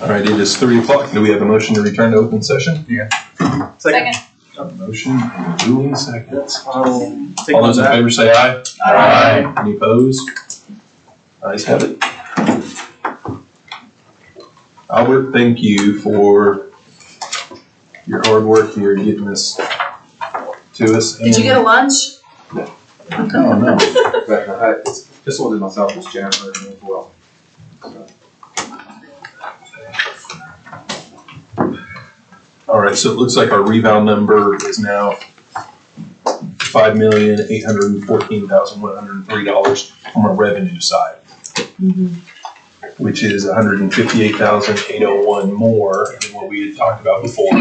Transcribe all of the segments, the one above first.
All right, it is 3 o'clock. Do we have a motion to return to open session? Yeah. Second. A motion and duly seconds. All All those in favor say aye. Aye. Any opposed? Ayes have it. Albert, thank you for your hard work here getting this to us. Did you get a lunch? Oh, no. But I just ordered myself as janitor as well. All right, so it looks like our reval number is now $5,814,103 from our revenue side, which is $158,801 more than what we had talked about before.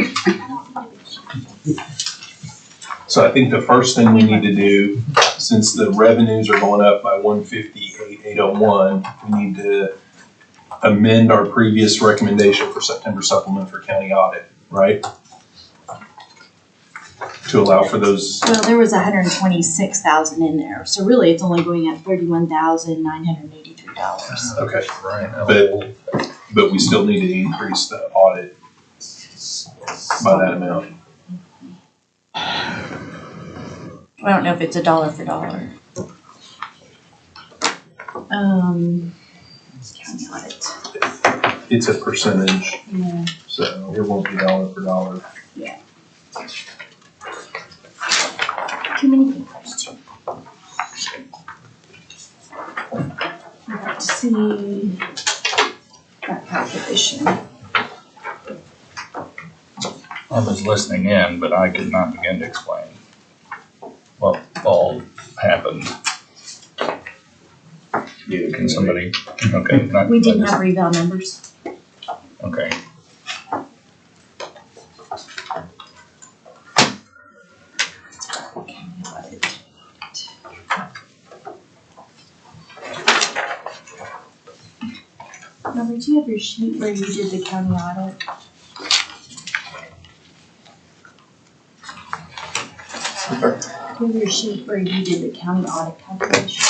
So I think the first thing we need to do, since the revenues are going up by $158,801, we need to amend our previous recommendation for September supplement for county audit, right? To allow for those. Well, there was $126,000 in there, so really it's only going up $31,983. Okay, Right. but we still need to increase the audit by that amount. I don't know if it's a dollar for dollar. County audit. It's a percentage, Yeah. so it won't be dollar for dollar. Yeah. Too many papers. Let's see that calculation. I was listening in, but I could not begin to explain what all happened. Can somebody, okay. We didn't have reval numbers. Okay. County audit. Remember, do you have your sheet where you did the county audit? Do you have your sheet where you did the county audit calculation?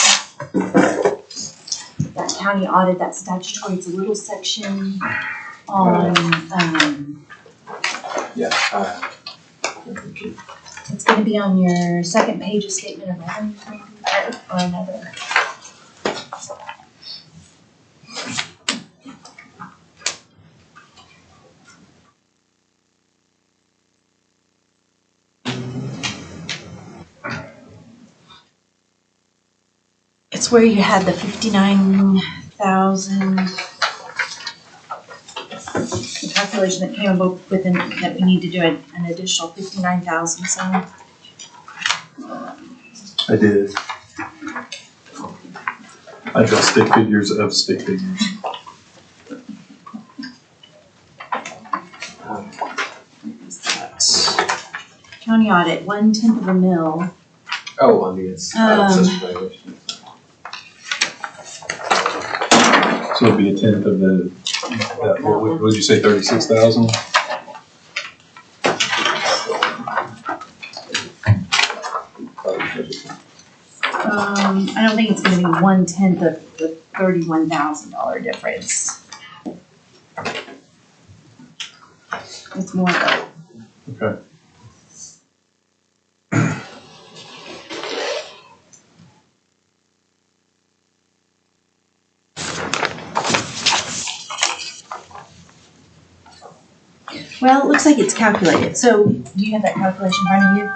That county audit, that statutory, it's a little section on, Yeah. it's gonna be on your second page of statement of revenue, or another. It's where you had the 59,000. The calculation that came up with that we need to do an additional 59,000, so. I did. I draw stick figures of stick figures. County audit, 1/10 of a mil. Oh, on the assessment valuation. So it'd be a tenth of the, what would you say, 36,000? I don't think it's gonna be 1/10 of the $31,000 difference. It's more though. Okay. Well, it looks like it's calculated. So do you have that calculation in front of you?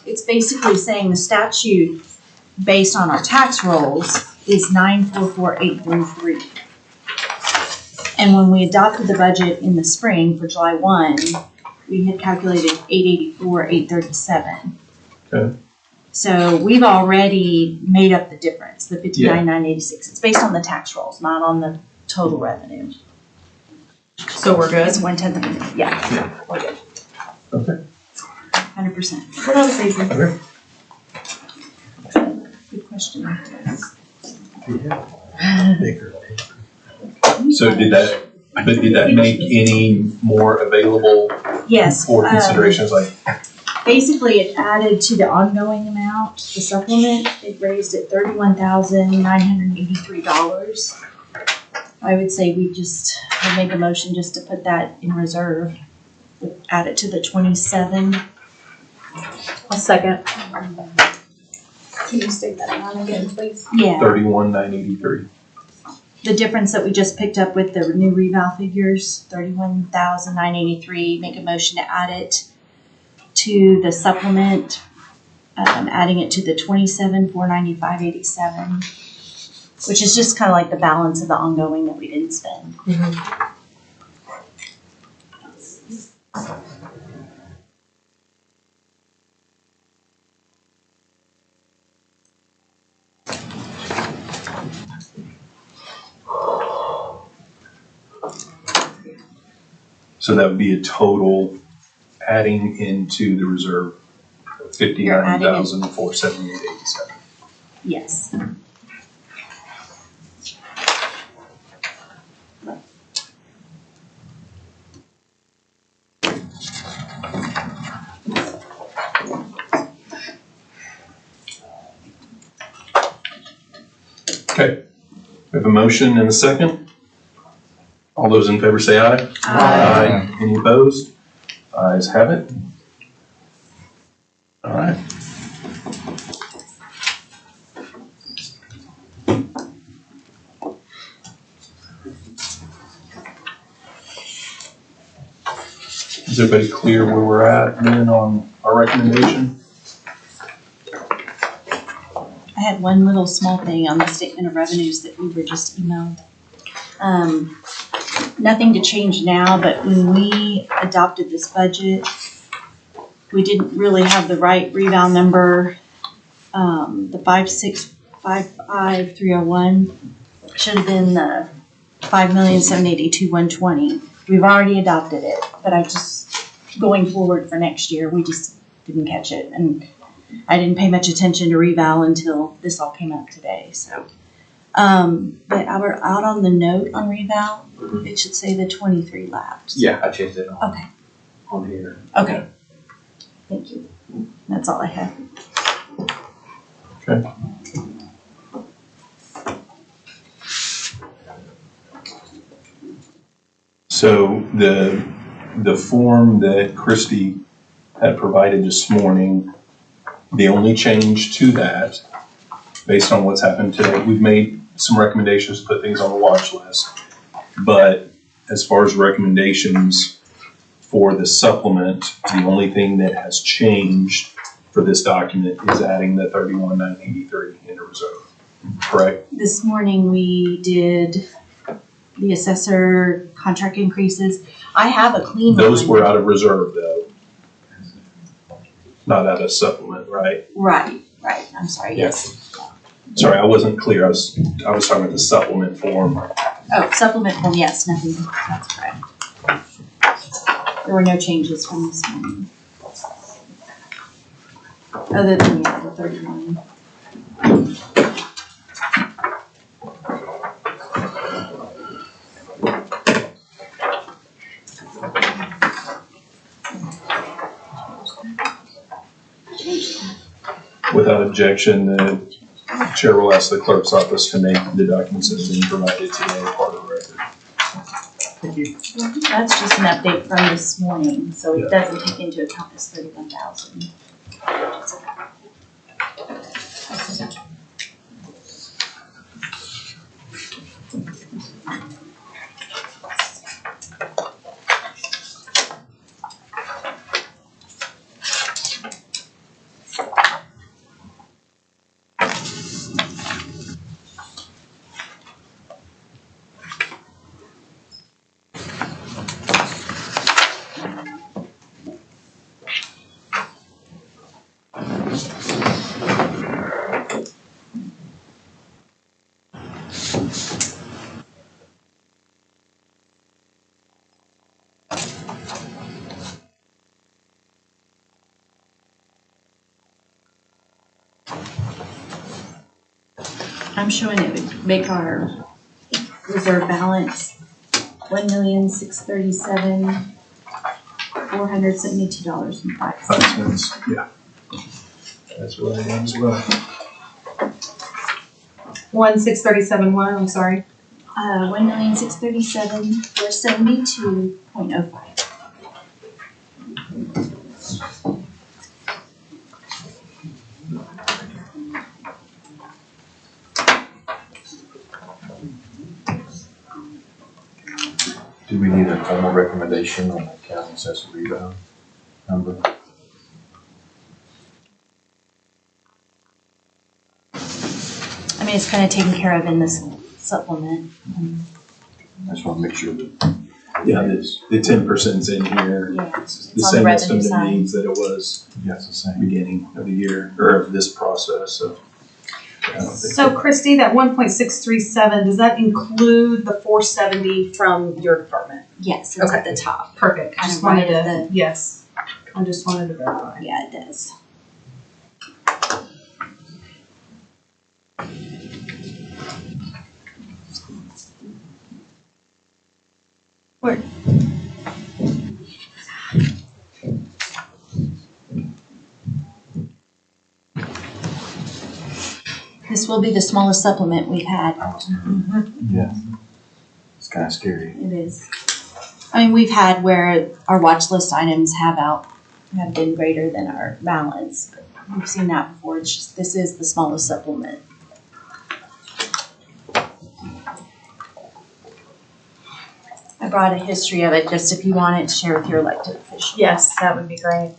It's basically saying the statute based on our tax rolls is 944,833. And when we adopted the budget in the spring for July 1, we had calculated 884,837. Okay. So we've already made up the difference, the 59,986. It's based on the tax rolls, not on the total revenue. So we're good? It's 1/10 of a mil. Yeah. We're good. Okay. 100%. What else, Avery? Okay. Good question. So did that make any more available Yes. for considerations like? Basically, it added to the ongoing amount, the supplement, it raised it $31,983. I would say I'd make a motion just to put that in reserve. Add it to the 27. I'll second. Can you state that amount again, please? Yeah. 31,983. The difference that we just picked up with the new reval figures, 31,983, make a motion to add it to the supplement, adding it to the 27,495.87, which is just kind of like the balance of the ongoing that we didn't spend. So that would be a total adding into the reserve of You're adding it. 59,478.87. Yes. Okay, we have a motion and a second. All those in favor say aye. Aye. Any opposed? Ayes have it. All right. Is everybody clear where we're at then on our recommendation? I had one little small thing on the statement of revenues that we were just emailed. Nothing to change now, but when we adopted this budget, we didn't really have the right reval number. The 5655301 should have been the 5,782,120. We've already adopted it, but going forward for next year, we just didn't catch it. And I didn't pay much attention to reval until this all came up today, so. But we're out on the note on reval. It should say the 23 lapsed. Yeah, I changed it Okay, on here. okay. Thank you. That's all I have. Okay. So the form that Christy had provided this morning, the only change to that, based on what's happened today, we've made some recommendations to put things on the watch list. But as far as recommendations for the supplement, the only thing that has changed for this document is adding the 31,983 into reserve, correct? This morning we did the assessor contract increases. I have a clean one. Those were out of reserve though, not out of supplement, right? Right. I'm sorry, yes. Sorry, I wasn't clear. I was talking about the supplement form. Oh, supplement form, yes, nothing, that's correct. There were no changes from this morning. Other than the 31. Without objection, the chair will ask the clerk's office to make the documents that have been provided today part of the record. Thank you. That's just an update from this morning, so it doesn't take into account this 31,000. I'm showing it would make our reserve balance $1,637,472.05. Yeah. That's what I am as well. 1,637 what, I'm sorry. $1,637,472.05. Do we need a formal recommendation on the county assessor rebound number? I mean, it's kind of taken care of in this supplement. I just want to make sure that Yeah, the 10%'s in here. Yeah. It's the It's on the same revenue estimate side. of needs that it was that's the same. beginning of the year, or of this process, so. I don't think- So Christie, that 1.637, does that include the 470 from your department? Yes, it's at the top. Perfect. I Kind just of right wanted at to, yes, I just wanted to verify. Yeah, it does. Word. This will be the smallest supplement we've had. Yeah. It's kind of scary. It is. I mean, we've had where our watch list items have been greater than our balance. We've seen that before. It's just, this is the smallest supplement. I brought a history of it just if you want it to share with your elected officials. Yes, that would be great.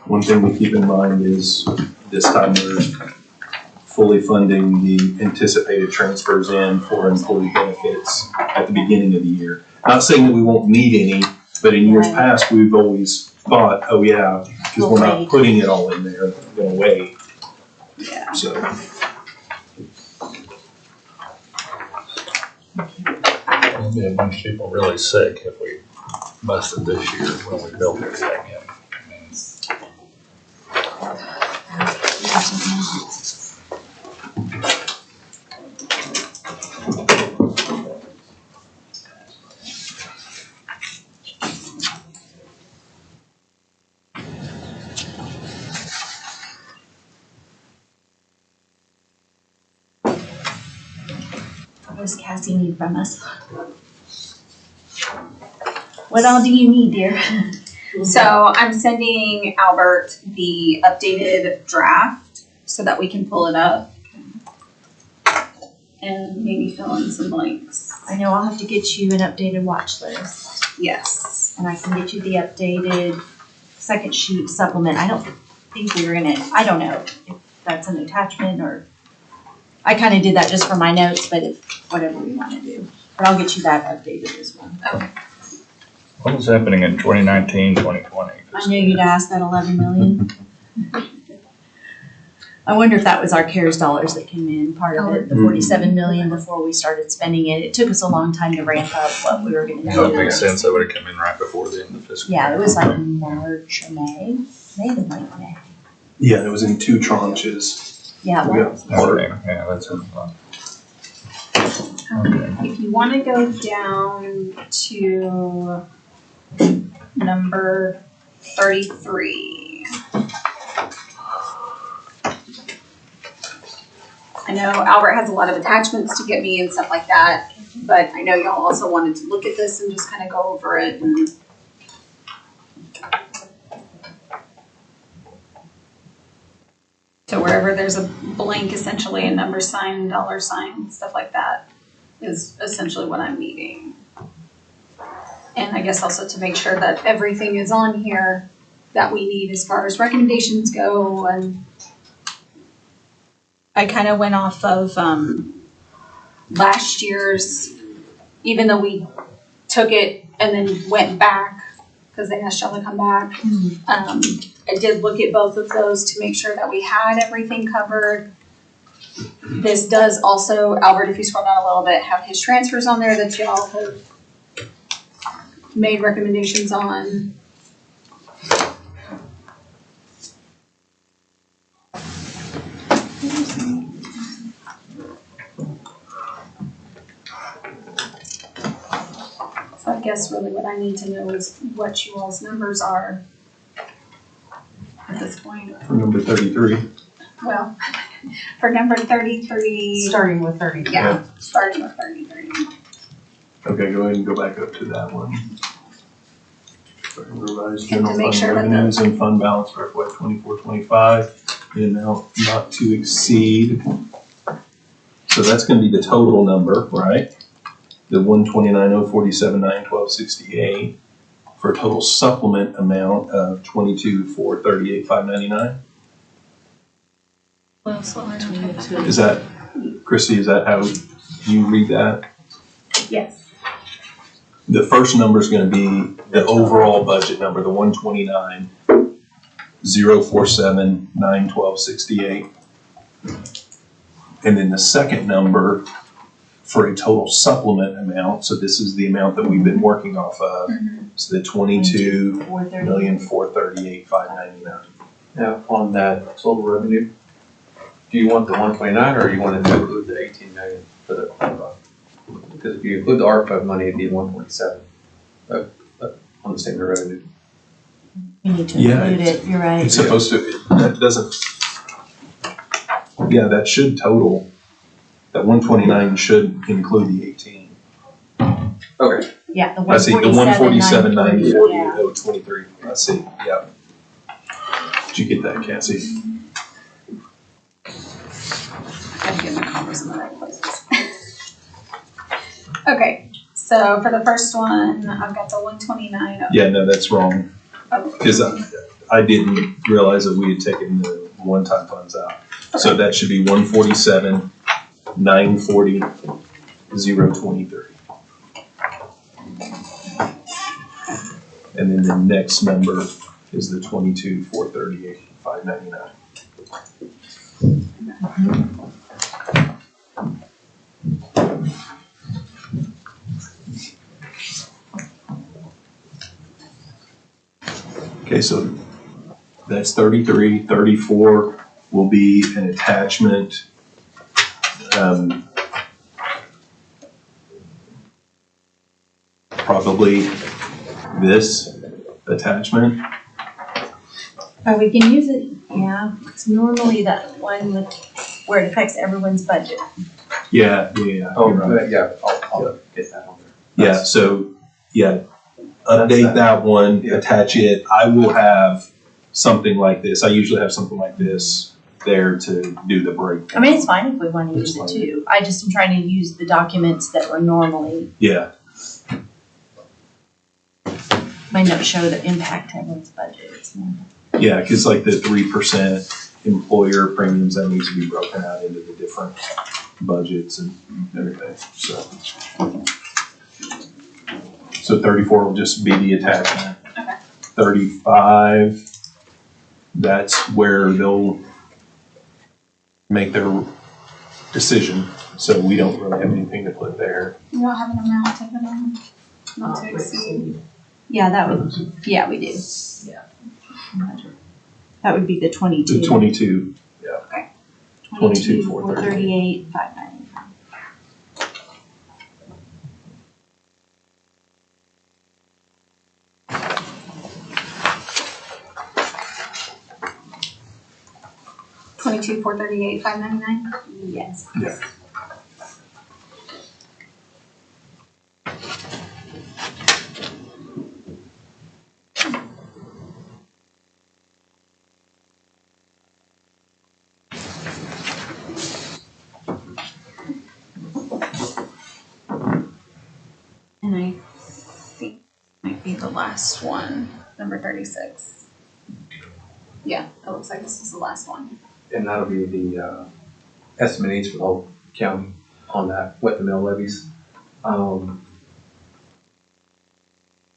One thing we keep in mind is this time we're fully funding the anticipated transfers in for employee benefits at the beginning of the year. Not saying that we won't need any, but in years Right. past, we've always thought, oh yeah, because We'll we're not wait. putting it all in there, we're gonna wait, Yeah. so. There'll be a bunch of people really sick if we busted this year when we built everything in. I mean, What does Cassie need from us? What all do you need, dear? So I'm sending Albert the updated draft so that we can pull it up and maybe fill in some blanks. I know I'll have to get you an updated watch list, Yes. and I can get you the updated second sheet supplement. I don't think we were gonna, I don't know if that's an attachment or, I kinda did that just for my notes, but if, whatever we wanna do. But I'll get you that updated as well. What was happening in 2019, 2020? I knew you'd ask that 11 million. I wonder if that was our CARES dollars that came in, part of it, the 47 million before we started spending it. It took us a long time to ramp up what we were gonna do. So it makes sense that would have come in right before the end of fiscal year. Yeah, it was like March or May, maybe like May. Yeah, it was in 2 tranches. Yeah, We well, got part, Yeah, that's what I thought. Okay. If you want to go down to number 33. I know Albert has a lot of attachments to get me and stuff like that, but I know y'all also wanted to look at this and just kind of go over it and so wherever there's a blank, essentially a number sign, dollar sign, stuff like that is essentially what I'm needing. And I guess also to make sure that everything is on here that we need as far as recommendations go. And I kind of went off of last year's, even though we took it and then went back because they asked y'all to come back. I did look at both of those to make sure that we had everything covered. This does also, Albert, if you scroll down a little bit, have his transfers on there that y'all have made recommendations on. So I guess really what I need to know is what you all's numbers are. at this point. For number 33. Well, for number 33, Starting with 30. yeah, starting with 33. Okay, go ahead and go back up to that one. Revised Have to general make fund sure that the- revenues and fund balance for FY 24-25, the amount not to exceed. So that's gonna be the total number, right? The 129,047,912.68 for a total supplement amount of 22,438,599. Well, slower than Is that, Christie, is that how you read that? Yes. The first number is gonna be the overall budget number, the 129,047,912.68. And then the second number for a total supplement amount, so this is the amount that we've been working off of, is the 22,438,599. Now, on that total revenue, do you want the 129 or you want to include the 18 million for the ARPA? Because if you include the ARPA money, it'd be 127 on the statement of revenue. We need to Yeah, include it, you're right. It's supposed to, that doesn't, yeah, that should total, that 129 should include the 18. Okay. Yeah, the I see, the 147, 147,940, yeah. 023, I see, yeah. Did you get that, Cassie? Gotta get my commas in the right places. Okay, so for the first one, I've got the 129. Yeah, no, that's wrong, Oh, because I didn't realize that we had taken the one-time funds out. So that should be 147,940, 023. And then the next number is the 22,438,599. Okay, so that's 33, 34 will be an attachment. Probably this attachment. Or we can use it, yeah, it's normally that one with, where it affects everyone's budget. Yeah. Oh, you're right. yeah, I'll get that on there. Yeah, so, yeah, update that one, attach it. I will have something like this. I usually have something like this there to do the breakdown. I mean, it's fine if we want to use it too. I just am trying to use the documents that were normally, Yeah, might not show the impact to everyone's budget. It's more- yeah, because like the 3% employer premiums, that needs to be broken out into the different budgets and everything, so. So 34 will just be the attachment. Okay. 35, that's where they'll make their decision, so we don't really have anything to put there. You don't have an amount to put on, not to exceed. Yeah, that would, yeah, we do. Yeah. That would be the 22. The 22, 22,438, 599. $22,438,599. Yes. Yeah. And I think might be the last one, number 36. Yeah, it looks like this is the last one. And that'll be the estimate needs for the whole county on that, what the mill levies. I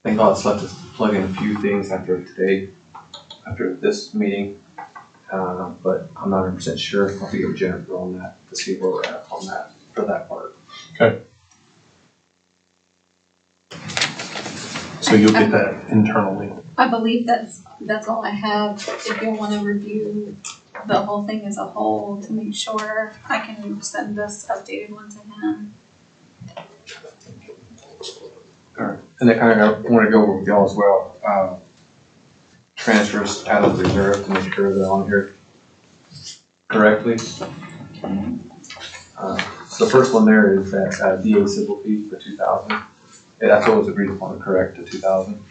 think all that's left is plug in a few things after today, after this meeting. But I'm not 100% sure. I'll have to get with Jennifer on that to see where we're at on that, for that part. So you'll get that internally. I believe that's all I have. If you want to review the whole thing as a whole to make sure, I can send this updated one to him. Alright, and I kind of want to go over with y'all as well. transfers out of the reserve to make sure they're on here correctly. So the first one there is that DA civil fee for 2,000. Yeah, that's what was agreed upon, correct, to 2,000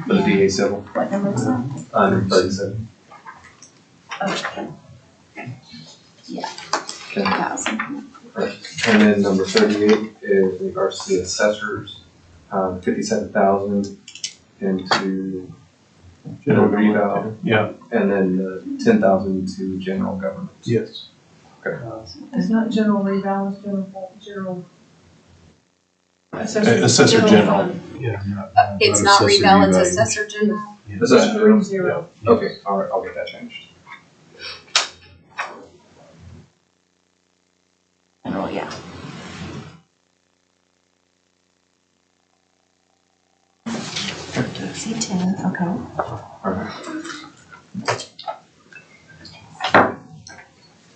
for the DA civil. What number is that? 137. Okay. Yeah. Okay. 1,000. And then number 38 is in regards to the assessors, 57,000 into general reval, Yeah, and then 10,000 to general government. yes. It's not general reval, it's general. Assessor general. It's not reval, it's assessor general. Assessor general? 3-0. Okay, all right, I'll get that changed. Oh, yeah. See 10, okay. All right.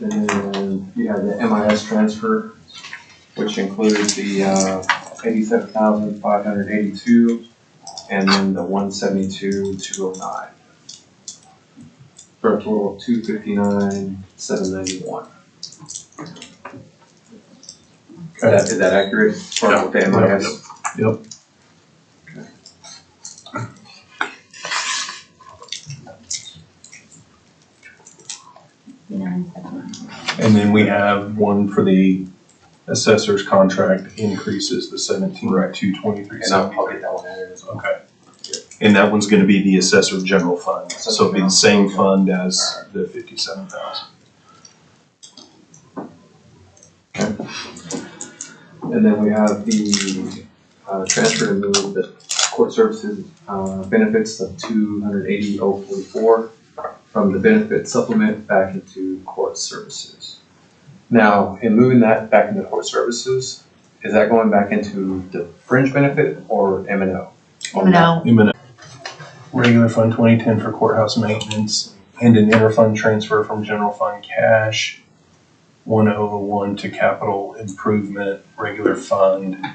And then you have the MIS transfer, which includes the 87,582 and then the 172,209 for a total of 259,791. Is that accurate as far as the MIS? Yep. And then we have one for the assessor's contract increases, the 17,223. And I'll get that one added as well. Okay. And that one's gonna be the assessor general fund, so it'll be the same fund as the 57,000. And then we have the transfer to move the court services benefits of 280,044 from the benefit supplement back into court services. Now, in moving that back into court services, is that going back into the fringe benefit or M&O? M&O. M&O. Regular fund 2010 for courthouse maintenance and an interfund transfer from general fund cash 1001 to capital improvement, regular fund,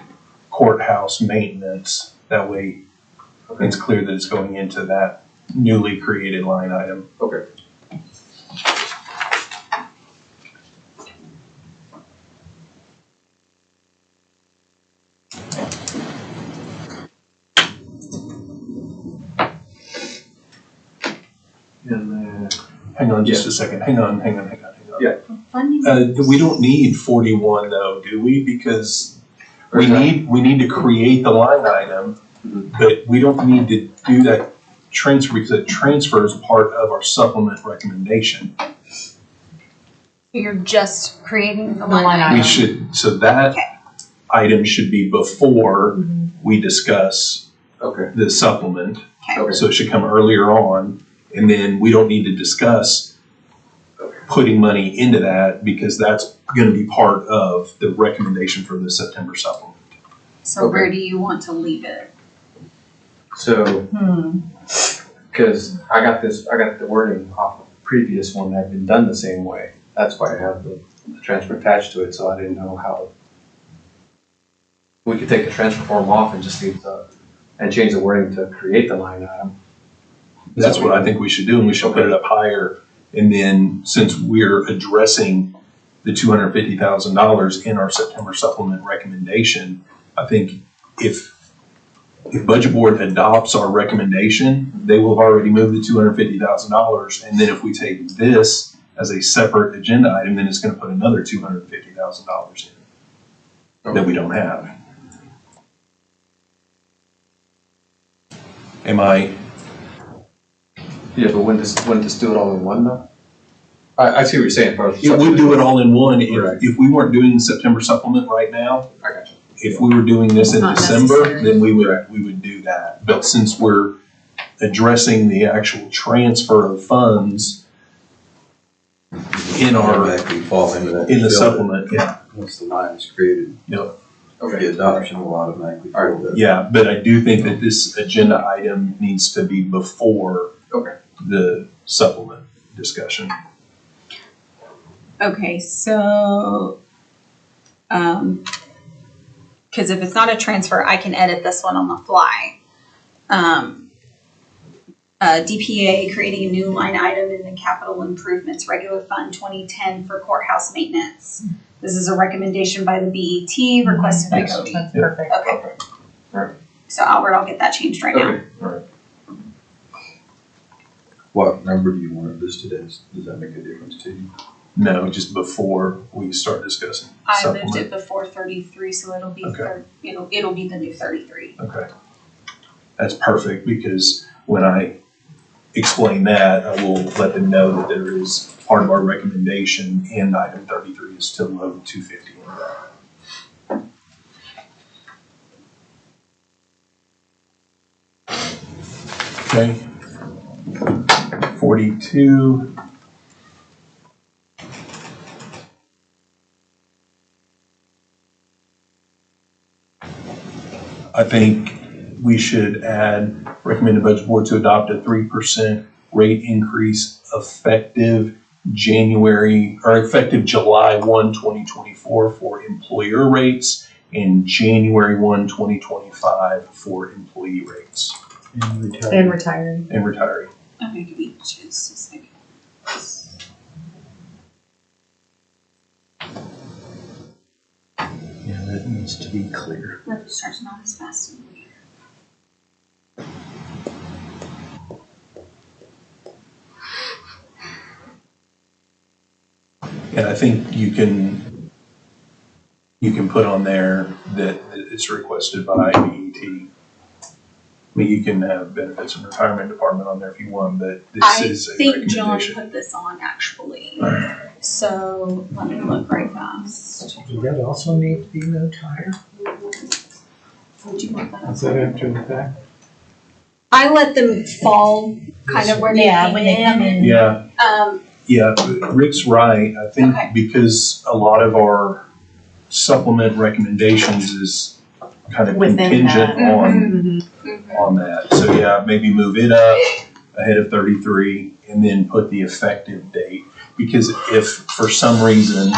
courthouse maintenance. That way it's clear that it's going into that newly created line item. Okay. And then, Hang on just a second. Hang on. Yeah. Funding. We don't need 41 though, do we? Because we Okay. need to create the line item, but we don't need to do that transfer because that transfer is part of our supplement recommendation. You're just creating the line line item. We item. should, so that item should be before we discuss okay. the supplement. Okay. So it should come earlier on, and then we don't need to discuss putting money into that because that's gonna be part of the recommendation for the September supplement. So where do you want to leave it? So, because I got the wording off of the previous one that had been done the same way. That's why I have the transfer attached to it, so I didn't know how. We could take the transfer form off and just leave and change the wording to create the line item. That's what I think we should do, and we should put it up higher. And then, since we're addressing the $250,000 in our September supplement recommendation, I think if Budget Board adopts our recommendation, they will have already moved the $250,000. And then if we take this as a separate agenda item, then it's gonna put another $250,000 in that we don't have. Am I? Yeah, but wouldn't this do it all in one though? I see what you're saying, Carl. It would do it all in one. Right. If we weren't doing the September supplement right now, I got you. if we were doing this in Not December, necessary. then we would do that. But since we're addressing the actual transfer of funds in our, Automatically fall into that. in the filter. supplement, yeah. Once the line is created, Okay. the adoption will automatically fall there. Yeah, but I do think that this agenda item needs to be before Okay. the supplement discussion. Okay, so, cause if it's not a transfer, I can edit this one on the fly. DPA creating a new line item in the capital improvements regular fund 2010 for courthouse maintenance. This is a recommendation by the BET requested by Yes. Cody. That's perfect. Okay. So Albert, I'll get that changed right now. Okay, all right. What number do you want it listed as? Does that make a difference to you? No, just before we start discussing I moved supplement. it before 33, so it'll be Okay. it'll be the new 33. Okay. That's perfect, because when I explain that, I will let them know that there is part of our recommendation in item 33 is to load 250 into that. Okay. 42. I think we should add, recommend the budget board to adopt a 3% rate increase effective July 1, 2024 for employer rates and January 1, 2025 for employee rates And retiring. and retiree. Okay, give me just a second. Yeah, that needs to be clear. Registrar's not as fast as we are. And I think you can put on there that it's requested by BET. I mean, you can have benefits and retirement department on there if you want, but this is a I think John recommendation. put this on actually. So let me look right fast. Does that also need to be moved higher? Would you want that? Is that after the fact? I let them fall kind of where they Yeah, came when they come in. Yeah, yeah, Rick's right. I think Okay. because a lot of our supplement recommendations is kind of Within contingent that. on that. So yeah, maybe move it up ahead of 33 and then put the effective date. Because if for some reason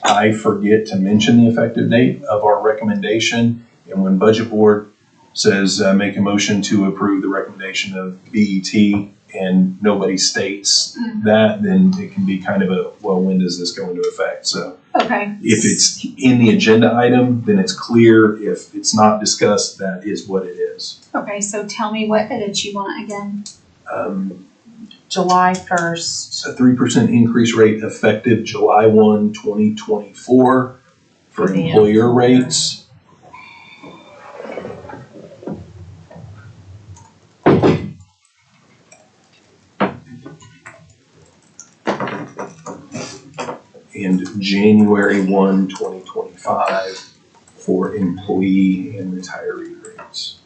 I forget to mention the effective date of our recommendation, and when budget board says make a motion to approve the recommendation of BET and nobody states that, then it can be kind of a, well, when does this go into effect? So Okay. if it's in the agenda item, then it's clear. If it's not discussed, that is what it is. Okay, so tell me what edits you want again. July 1st. A 3% increase rate effective July 1, 2024 for For the employer rates. And January 1, 2025 for employee and retiree rates.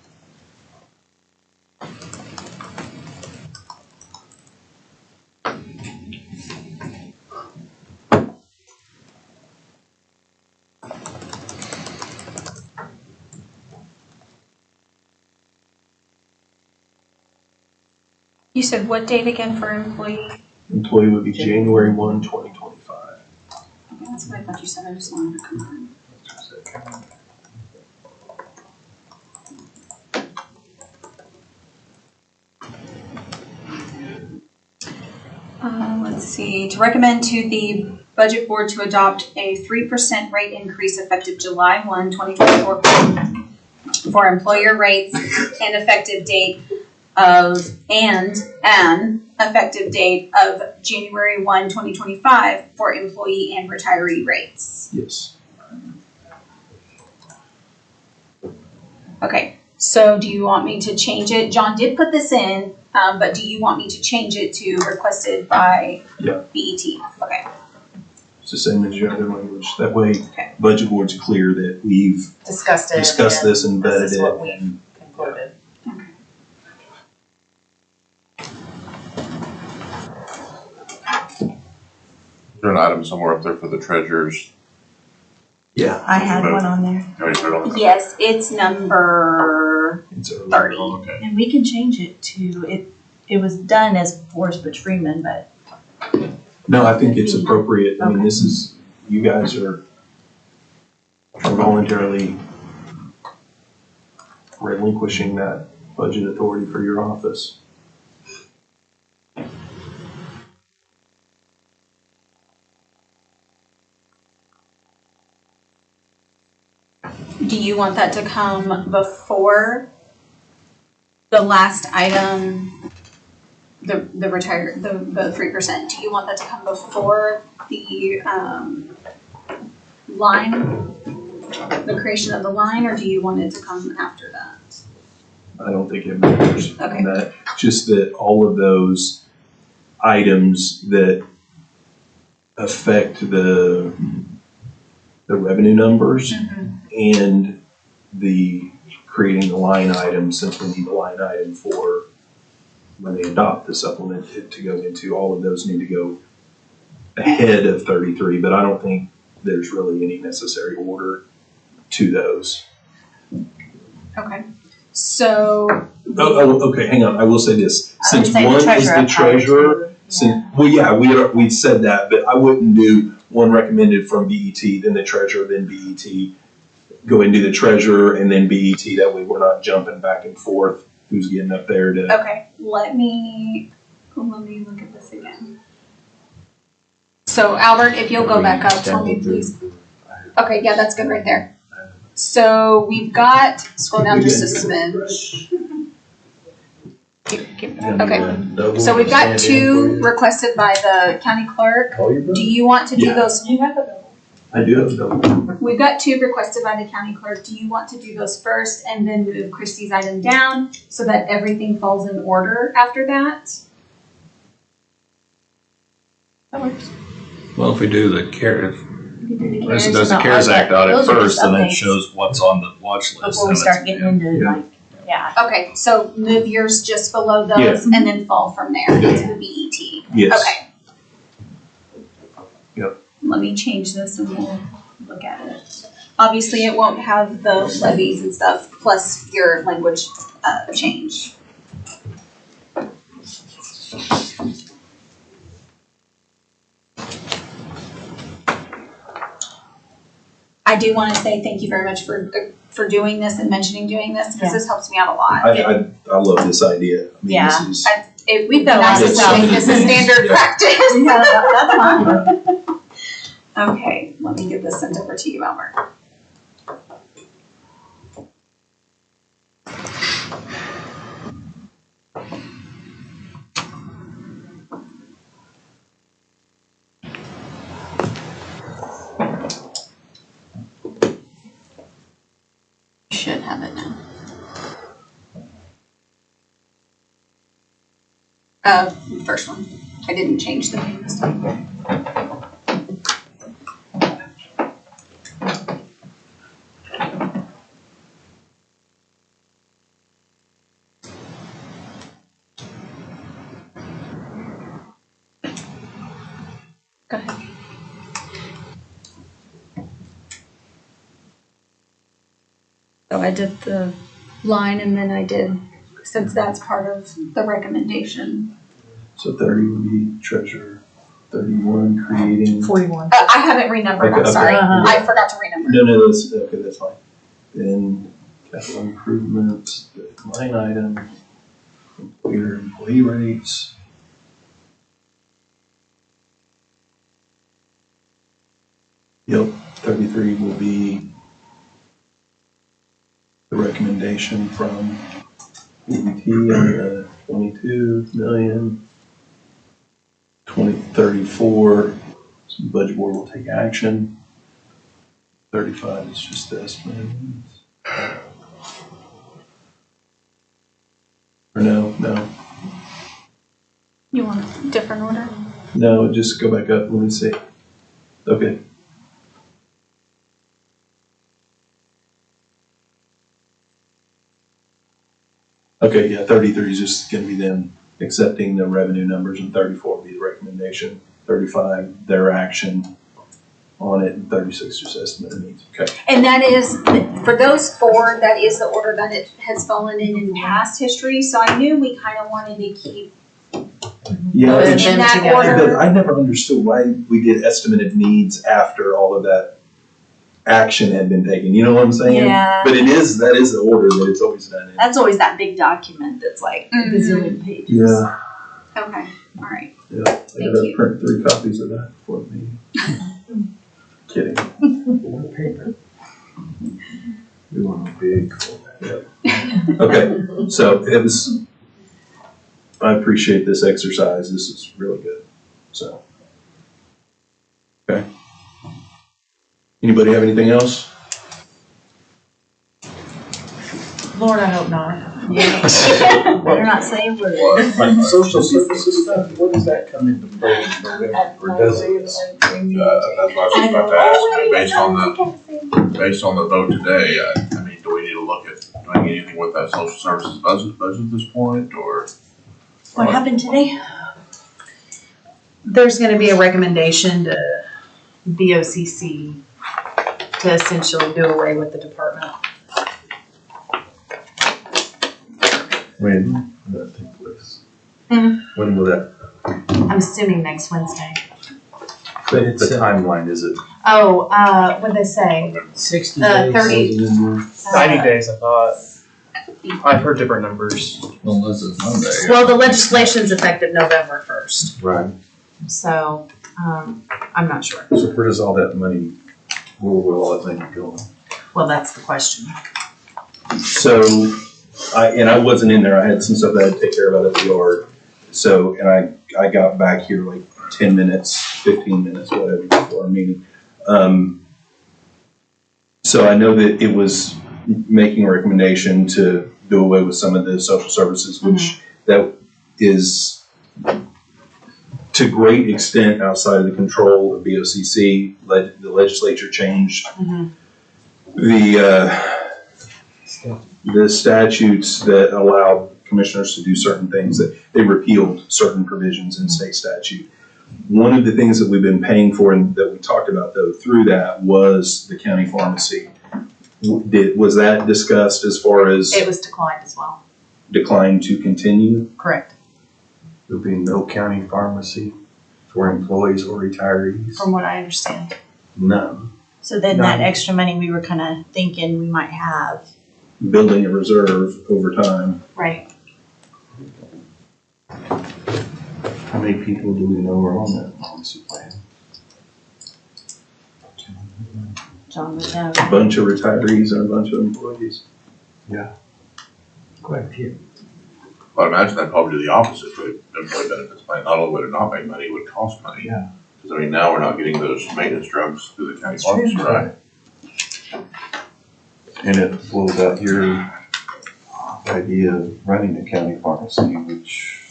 You said what date again for employee? Employee would be January 1, 2025. Okay, that's what I thought you said. I just wanted to confirm. Let's see, to recommend to the budget board to adopt a 3% rate increase effective July 1, 2024 for employer rates and effective date of, and an effective date of January 1, 2025 for employee and retiree rates. Yes. Okay, so do you want me to change it? John did put this in, but do you want me to change it to requested by Yeah. BET? Okay, It's the same as your other language. That way, Okay. budget board's clear that we've Discussed it. discussed this and vetted This is what it. we And concluded. Is there an item somewhere up there for the treasurers? yeah, I had one on there. You already put it on? yes, it's number, it's early 30. on. Okay. And we can change it to, it was done as Forrest Butch Freeman, but No, I think it's appropriate. I mean, this is, you guys are voluntarily relinquishing that budget authority for your office. do you want that to come before the last item, the 3%? Do you want that to come before the, line, the creation of the line, or do you want it to come after that? I don't think it matters. Okay. on that. Just that all of those items that affect the revenue numbers and the creating the line item, since we need a line item for when they adopt the supplement to go into, all of those need to go ahead of 33, but I don't think there's really any necessary order to those. Okay. So. Okay, hang on, I will say this. I would Since say the one is treasurer the up higher, treasurer, too. since, well, yeah, we said that, but I wouldn't do one recommended from BET, then the treasurer, then BET. Go and do the treasurer and then BET, that way we're not jumping back and forth, who's getting up there to. Okay, let me look at this again. So Albert, if you'll go back up for me, please. Okay, yeah, that's good right there. So we've got, scroll down just a smidge. Okay, so we've got 2 requested by the county clerk. Do you want to do Yeah. those? I do have double. We've got 2 requested by the county clerk. Do you want to do those first and then move Christie's item down so that everything falls in order after that? That works. Well, if we do the CARES, CARES does the and CARES the Act audit. audit Those are first, just and then updates. shows what's on the watch list. Before we start getting into like, yeah. Okay, so move yours just below those and then fall from there into the BET. Yes. Okay. Yep. Let me change this and we'll look at it. Obviously, it won't have the levies and stuff, plus your language change. I do want to say thank you very much for doing this and mentioning doing this, because this helps me out a lot. I love this idea. I mean, Yeah. this is, We've got nice to to see make this a standard Yeah. practice. Yeah, that's fine. Okay, let me get this sent over to you, Albert. Should have it now. First one. I didn't change the name this time. Go ahead. So I did the line and then I did, since that's part of the recommendation. so 30 would be treasurer, 31 creating. 41. I haven't renumbered, I'm Okay. sorry. Uh-huh. I forgot to renumber. No, that's, okay, that's fine. Then capital improvements, the line item, employee rates. Yep, 33 will be the recommendation from EBT on the 22 million. 34, so the budget board will take action. 35 is just the estimate. Or no, You want a different order? no, just go back up, let me see. Okay. Okay, yeah, 33 is just gonna be them accepting the revenue numbers, and 34 will be the recommendation, 35, their action on it, and 36 just estimate of needs, okay? And that is, for those 4, that is the order that it has fallen in past history, so I knew we kind of wanted to keep Yeah, Put it's- in them that together. order. but I never understood why we did estimated needs after all of that action had been taken, you know what I'm saying? Yeah. But that is the order that it's always done in. That's always that big document that's like a Mhm. gazillion pages. Yeah, Okay, all right. yeah, I Thank gotta you. print 3 copies of that for me. Kidding. More paper. We want a big. Okay, so it was, I appreciate this exercise. This is really good, so. Okay. Anybody have anything else? Lord, I hope not. Better not say a word. Like social services stuff, what does that come into play in November, or does it? That's what I was just about to ask, I mean, based on the vote today, I mean, do we need to look at doing anything with that social services budget at this point, or? What happened today? There's gonna be a recommendation to BOCC to essentially do away with the department. When will that take place? Hmm. When will that, I'm assuming next Wednesday. the timeline, is it? Oh, what'd they say? 60 days. 30. 90 days, I thought. I've heard different numbers. Unless it's Monday. Well, the legislation's effective November 1st, Right. so, I'm not sure. So where does all that money, where will all that money go? Well, that's the question. So, I wasn't in there. I had some stuff that I had to take care of out at the yard. So, and I got back here like 10 minutes, 15 minutes, whatever, before our meeting. So I know that it was making a recommendation to do away with some of the social services, which that is to great extent outside of the control of BOCC. The legislature changed the statutes that allow commissioners to do certain things, that they repealed certain provisions in state statute. One of the things that we've been paying for and that we talked about though through that was the county pharmacy. Was that discussed as far as It was declined as well. decline to continue? Correct. There'll be no county pharmacy for employees or retirees? From what I understand. None. So then that extra money we were kind of thinking we might have. Building a reserve over time. Right. How many people do we know are on that pharmacy plan? John would know. A bunch of retirees and a bunch of employees. Quite a few. But I imagine that'd probably do the opposite for the employee benefits plan. Not only would it not make money, it would cost money. Yeah. Because I mean, now we're not getting those maintenance drugs through the county pharmacy, right? And it flows out your idea of running a county pharmacy, which.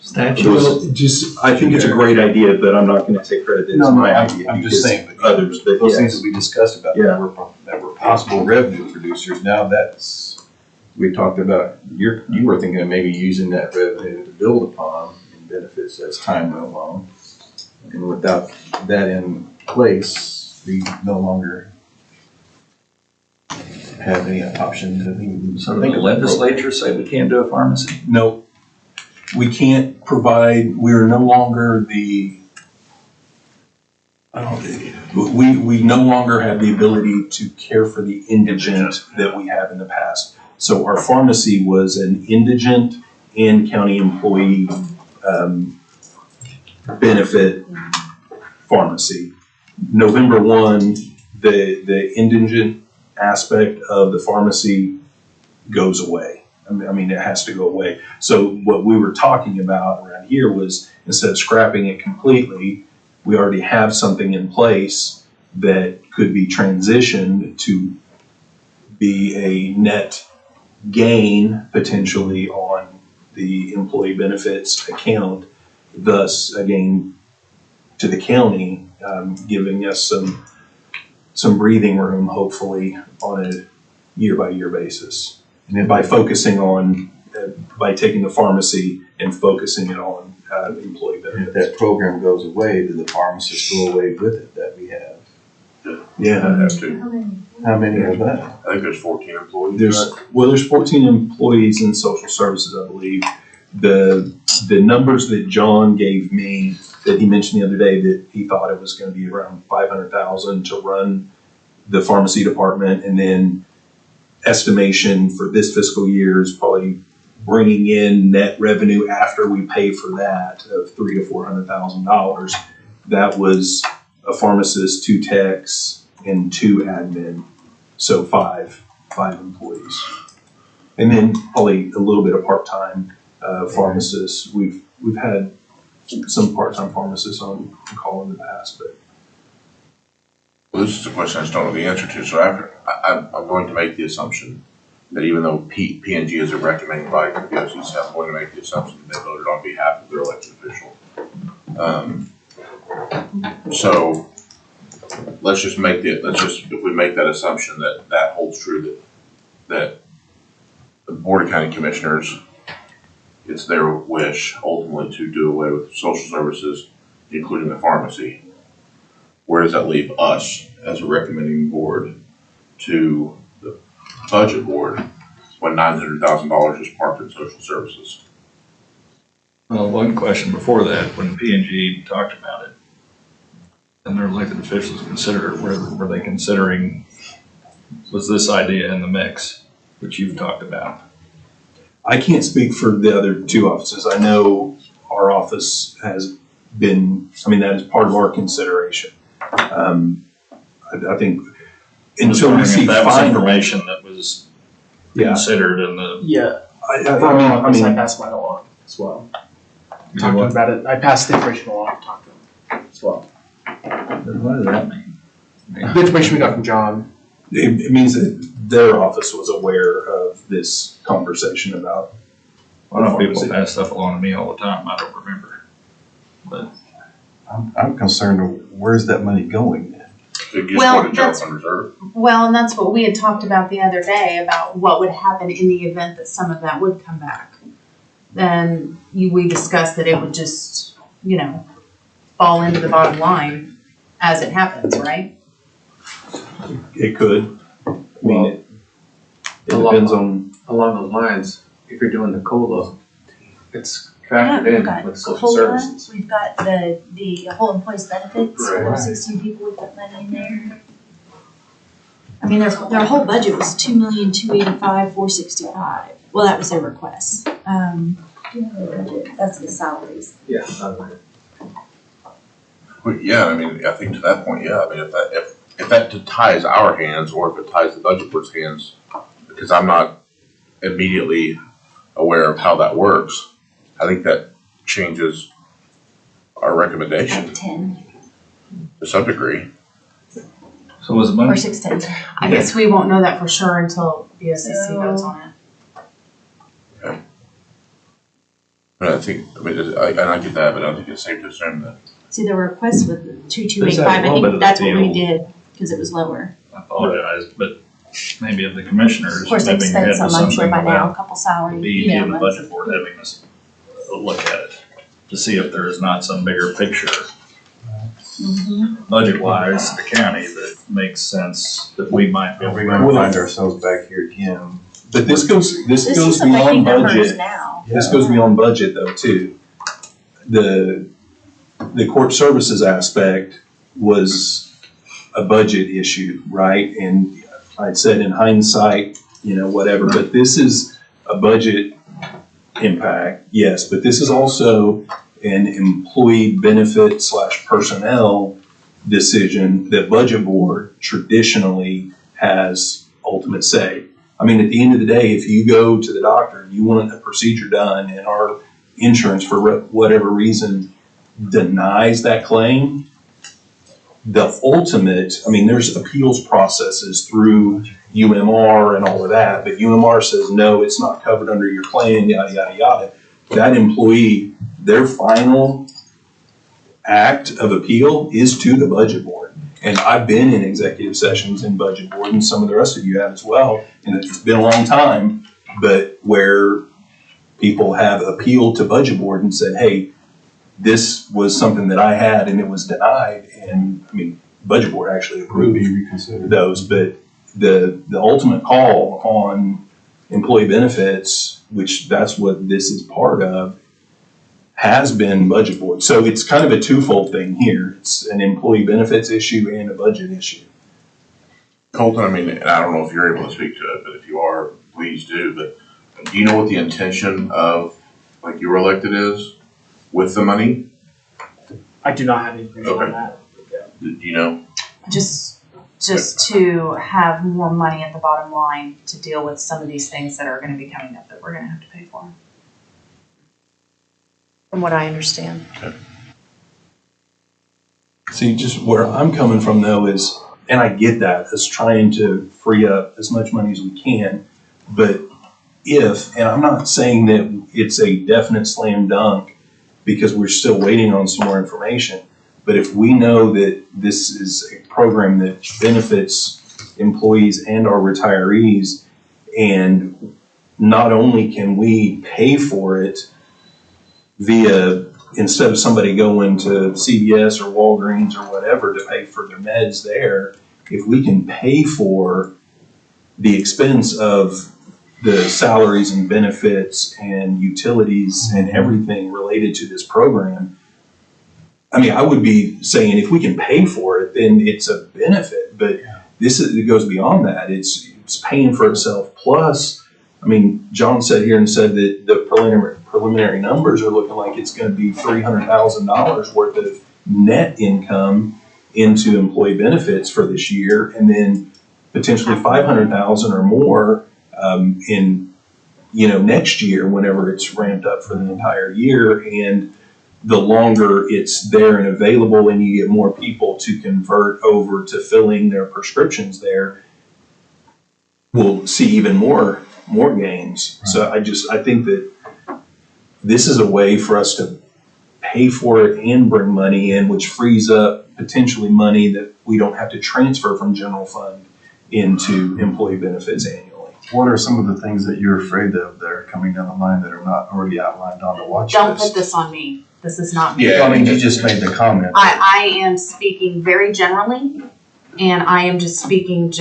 Just, I think it's a great idea, but I'm not gonna take credit that it's my idea. I'm just saying, because others, but those things yes. that we discussed about that were possible revenue producers, now that's, we talked about, you were thinking of maybe using that revenue to build upon and benefits as time went along. And without that in place, we no longer have any option to even. So the legislature say we can't do a pharmacy? No, we can't provide, we're no longer the, we no longer have the ability to care for the indigent that we have in the past. So our pharmacy was an indigent and county employee benefit pharmacy. November 1, the indigent aspect of the pharmacy goes away. I mean, it has to go away. So what we were talking about around here was, instead of scrapping it completely, we already have something in place that could be transitioned to be a net gain potentially on the employee benefits account, thus a gain to the county, giving us some breathing room, hopefully, on a year-by-year basis. And then by focusing on, by taking the pharmacy and focusing it on employee benefits. If that program goes away, do the pharmacists go away with it that we have? Yeah, I'd have to. How many are that? I think there's 14 employees. there's 14 employees in social services, I believe. The numbers that John gave me, that he mentioned the other day, that he thought it was going to be around 500,000 to run the pharmacy department, and then estimation for this fiscal year is probably bringing in net revenue after we pay for that of $300,000 to $400,000. That was a pharmacist, 2 techs, and 2 admin. So five employees. And then probably a little bit of part-time pharmacists. We've had some part-time pharmacists on call in the past, but. Well, this is a question I just don't know the answer to, so I'm going to make the assumption that even though P&G is a recommending body for the BOCC, I'm going to make the assumption that they voted on behalf of their elected official. So let's just if we make that assumption that holds true, that the Board of County Commissioners, it's their wish ultimately to do away with social services, including the pharmacy. Where does that leave us as a recommending board to the budget board when $900,000 is parked in social services? Well, one question before that, when P&G talked about it, and their elected officials considered it, were they considering, was this idea in the mix, which you've talked about? I can't speak for the other two offices. I know our office has been, that is part of our consideration. I think until we see that was final information that was considered in the. Yeah, I passed mine along as well. Talked to them about it. I passed the information along, talked to them as well. What does that mean? The information we got from John. It means that their office was aware of this conversation about. I know people pass stuff along to me all the time. I don't remember, but I'm concerned, where's that money going then? It just Well, go to general fund reserve. Well, and that's what we had talked about the other day, about what would happen in the event that some of that would come back. Then we discussed that it would just, fall into the bottom line as it happens, right? It could. It depends on. Along those lines, if you're doing the COLA, it's Yeah, factored we've in got with social COLA, services. we've got the whole employees benefits, Right. 16 people, we put money in there. Their whole budget was 2,285,465. Well, that was their request. Their budget, that's the salaries. Yeah. Well, yeah, I think to that point, yeah, if that ties our hands, or if it ties the budget board's hands, because I'm not immediately aware of how that works, I think that changes our recommendation 10 to some degree. so was the or money? 610. I guess we won't know that for sure until the BOCC votes on it. And I think, I get that, but I think it's safe to assume that. See, the request was There's 2285. that I little bit think of that's what we appeal. did because it was lower. I apologize, but maybe if the commissioners. Of course, they've maybe spent head some, to I'm sure, something by now, a about couple salary, B&G and the months. budget board having us look at it to see if there is not some bigger picture, budget-wise, the county that makes sense that we might be able We're to. gonna find ourselves back here again. But this goes This is affecting beyond numbers budget. now. This goes beyond budget though, too. The court services aspect was a budget issue, right? And I'd said in hindsight, whatever, but this is a budget impact, yes, but this is also an employee benefit / personnel decision that budget board traditionally has ultimate say. At the end of the day, if you go to the doctor and you want a procedure done and our insurance for whatever reason denies that claim, the ultimate, there's appeals processes through UMR and all of that, but UMR says, no, it's not covered under your plan, yada, yada, yada. That employee, their final act of appeal is to the budget board. And I've been in executive sessions in budget board, and some of the rest of you have as well, and it's been a long time, but where people have appealed to budget board and said, hey, this was something that I had and it was denied, and budget board actually approved those, but the ultimate call on employee benefits, which that's what this is part of, has been budget board. So it's kind of a twofold thing here. It's an employee benefits issue and a budget issue. Colton, and I don't know if you're able to speak to it, but if you are, please do. But do you know what the intention of, your elected is with the money? I do not have any information on that. Do you know? Just just to have more money at the bottom line to deal with some of these things that are gonna be coming up that we're gonna have to pay for. From what I understand. See, just where I'm coming from though is, and I get that, is trying to free up as much money as we can. But if, and I'm not saying that it's a definite slam dunk because we're still waiting on some more information. But if we know that this is a program that benefits employees and our retirees, and not only can we pay for it via, instead of somebody going to CVS or Walgreens or whatever to pay for their meds there, if we can pay for the expense of the salaries and benefits and utilities and everything related to this program, I mean, I would be saying if we can pay for it, then it's a benefit. But it goes beyond that. It's paying for itself. Plus, I mean, John sat here and said that the preliminary numbers are looking like it's going to be $300,000 worth of net income into employee benefits for this year, and then potentially $500,000 or more in next year whenever it's ramped up for the entire year. And the longer it's there and available, and you get more people to convert over to filling their prescriptions there, we'll see even more gains. So I think that this is a way for us to pay for it and bring money in, which frees up potentially money that we don't have to transfer from general fund into employee benefits annually. What are some of the things that you're afraid of that are coming down the line that are not already outlined on the watch Don't list? put this on me. This is not me. Yeah, I mean, you just made the comment. I am speaking very generally, and I am just speaking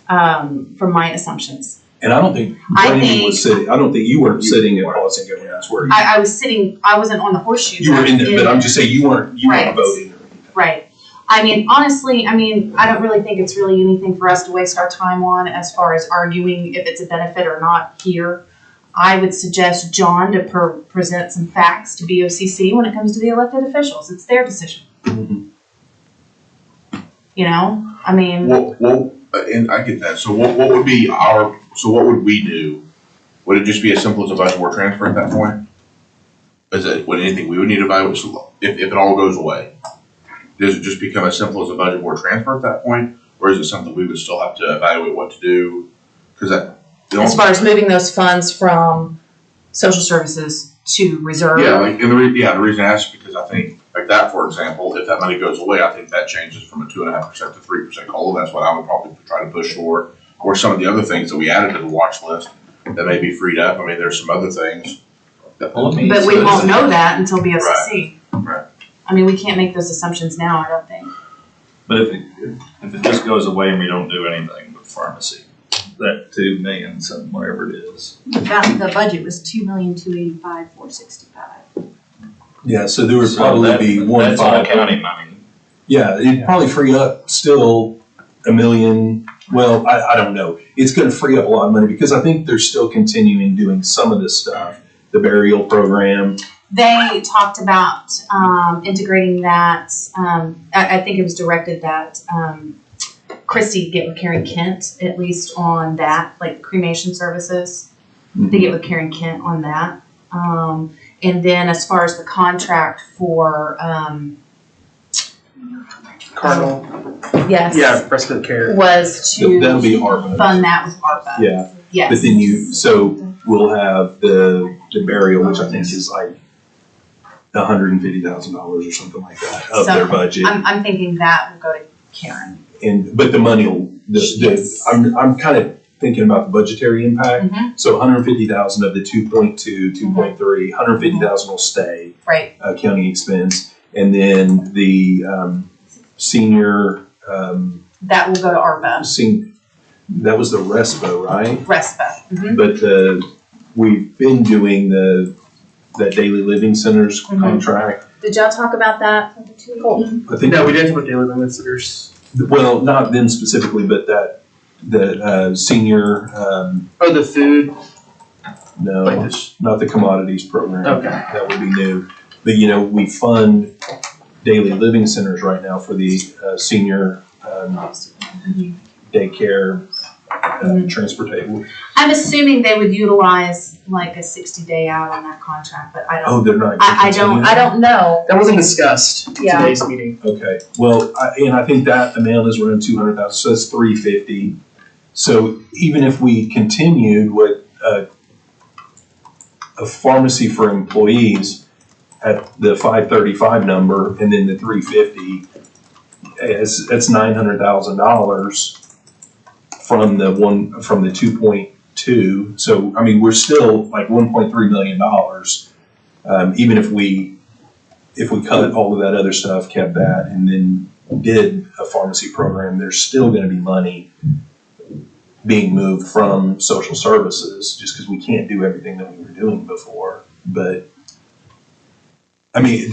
from my assumptions. And I don't think Brandy was sitting. I don't think you weren't sitting at policy and governance, were you? I was sitting. I wasn't on the horseshoe. You were in there, but I'm just saying you weren't Right. voting. Right. I mean, honestly, I don't really think it's really anything for us to waste our time on as far as arguing if it's a benefit or not here. I would suggest John to present some facts to BOCC when it comes to the elected officials. It's their decision. Mhm. I mean. Well, and I get that. So what would be what would we do? Would it just be as simple as a budget board transfer at that point? Would anything we would need to evaluate if it all goes away? Does it just become as simple as a budget board transfer at that point? Or is it something we would still have to evaluate what to do? As far as moving those funds from social services to reserve. Yeah, the reason I ask is because I think like that, for example, if that money goes away, I think that changes from a 2.5% to 3% COLA. That's what I would probably try to push for. Or some of the other things that we added to the watch list that may be freed up. I mean, there's some other things. But we won't know that until BOCC. Right. I mean, we can't make those assumptions now, I don't think. But if it just goes away and we don't do anything with pharmacy, that 2 million, something, whatever it is. The budget was $2,285,465. Yeah, so there would probably be one. That's all county money. Yeah, it'd probably free up still $1 million. Well, I don't know. It's going to free up a lot of money because I think they're still continuing doing some of this stuff. The burial program. They talked about integrating that. I think it was directed that Christy get with Karen Kent, at least on that, like cremation services. They get with Karen Kent on that. And then as far as the contract for Cardinal. yes, Yeah, respite care. was to That'll be ARPA. fund that with ARPA. Yeah. Yes. But then we'll have the burial, which I think is like $150,000 or something like that of their budget. I'm thinking that will go to Karen. But the money will. I'm kind of thinking about the budgetary impact. Mhm. So 150,000 of the 2.2, 2.3, 150,000 will stay Right. County expense, and then the senior. That will go to ARPA. That was the RESPA, right? RESPA. Mhm. But we've been doing that daily living centers contract. Did y'all talk about that? Colton? I think No, we didn't put daily limits. There's. Well, not them specifically, but that senior. The food. No, Like this. not the commodities program. Okay. That would be new. But we fund daily living centers right now for the senior daycare, transportation. I'm assuming they would utilize like a 60-day out on that contract, but I Oh, don't, they're not. I don't know. That wasn't discussed Yeah. today's meeting. Okay, well, I think that amount is around 200,000, so that's 350. So even if we continued with a pharmacy for employees at the 535 number and then the 350, that's $900,000 from the 2.2. So, I mean, we're still like $1.3 million. Even if we cut all of that other stuff, kept that, and then did a pharmacy program, there's still gonna be money being moved from social services, just because we can't do everything that we were doing before. But, I mean,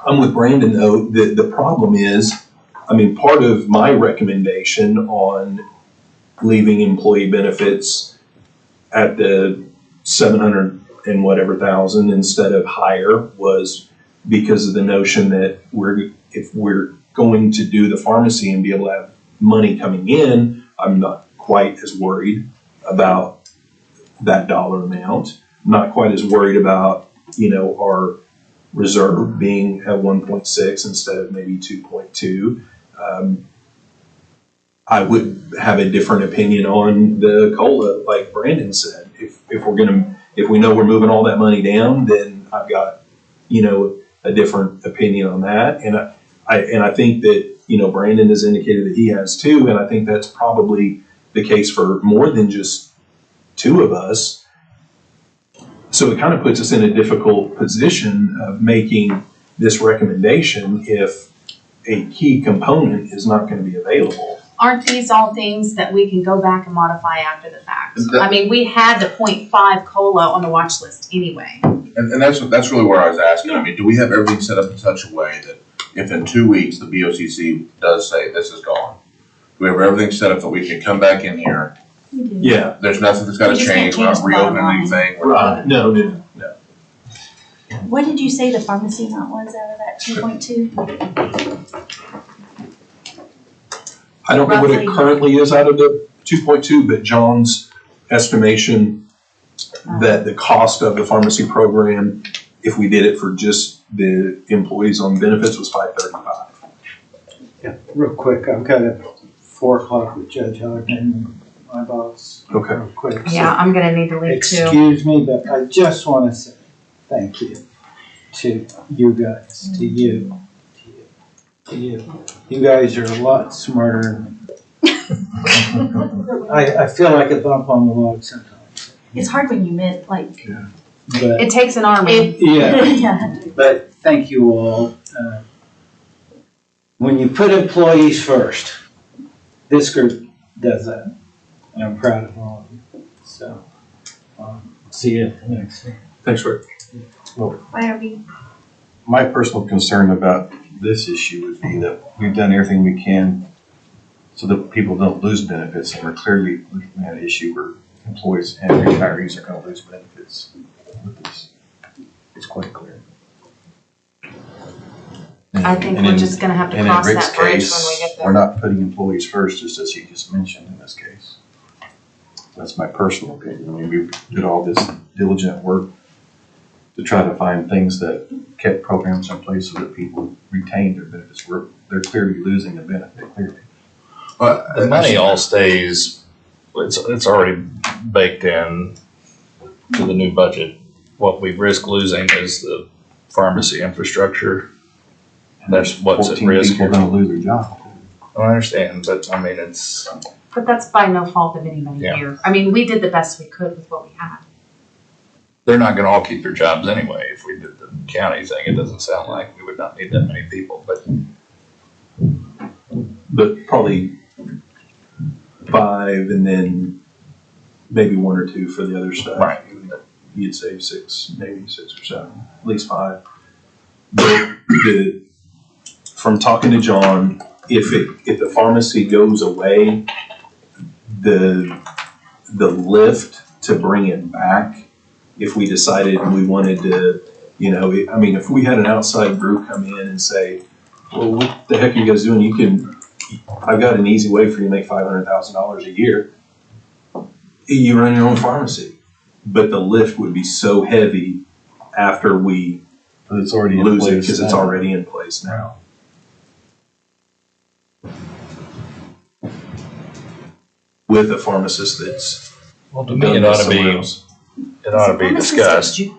I'm with Brandon though, the problem is, I mean, part of my recommendation on leaving employee benefits at the 700 and whatever thousand instead of higher was because of the notion that if we're going to do the pharmacy and be able to have money coming in, I'm not quite as worried about that dollar amount. I'm not quite as worried about, our reserve being at 1.6 instead of maybe 2.2. I would have a different opinion on the COLA, like Brandon said. If we know we're moving all that money down, then I've got, a different opinion on that. And I think that, Brandon has indicated that he has too, and I think that's probably the case for more than just two of us. So it kind of puts us in a difficult position of making this recommendation if a key component is not going to be available. Aren't these all things that we can go back and modify after the fact? I mean, we had the 0.5 COLA on the watch list anyway. And that's really where I was asking. I mean, do we have everything set up in such a way that if in 2 weeks the BOCC does say this is gone, do we have everything set up that we can come back in here? Yeah. There's nothing that's got to We just change. can't We're not change the bottom reopening line. anything. We're Right. No. What did you say the pharmacy amount was out of that 2.2? I don't know what it Roughly. currently is out of the 2.2, but John's estimation that the cost of the pharmacy program, if we did it for just the employees on benefits, was $535. Yeah, real quick, I've got a 4 o'clock with Judge Ogden, my boss. Okay. Real quick. So Yeah, I'm gonna need to leave too. excuse me, but I just want to say thank you to you guys, to you. You guys are a lot smarter than me. I feel like a bump on the log sometimes, It's hard when you meet, like, but It takes an army. yeah. yeah. But thank you all. When you put employees first, this group does that. And I'm proud of all of you. So, see you next week. Thanks, Rick. Why are we? My personal concern about this issue would be that we've done everything we can so that people don't lose benefits, and we're clearly looking at an issue where employees and retirees are going to lose benefits with this. It's quite clear. I think And we're in- just gonna have to and in cross Rick's that bridge case, when we get there. we're not putting employees first, just as he just mentioned in this case. That's my personal opinion. I mean, we did all this diligent work to try to find things that kept programs in place so that people retained their benefits. They're clearly losing a benefit, clearly. But The money all stays, it's already baked in to the new budget. What we risk losing is the pharmacy infrastructure. That's what's at 14 risk people here. are going to lose their job. I understand, but I mean, it's, But that's by no fault of anybody Yeah. here. I mean, we did the best we could with what we had. they're not gonna all keep their jobs anyway. If we did the county thing, it doesn't sound like we would not need that many people, But probably 5 and then maybe 1 or 2 for the other stuff. Right. You'd say 6, maybe 6 or 7, at least 5. But from talking to John, if the pharmacy goes away, the lift to bring it back, if we decided we wanted to, I mean, if we had an outside group come in and say, well, what the heck are you guys doing? You can I've got an easy way for you to make $500,000 a year. You run your own pharmacy, but the lift would be so heavy after we But it's already in lose it place because it's now. already in place now. With a pharmacist that's Well, to me, done it this ought to somewhere be, else. it ought to be discussed. It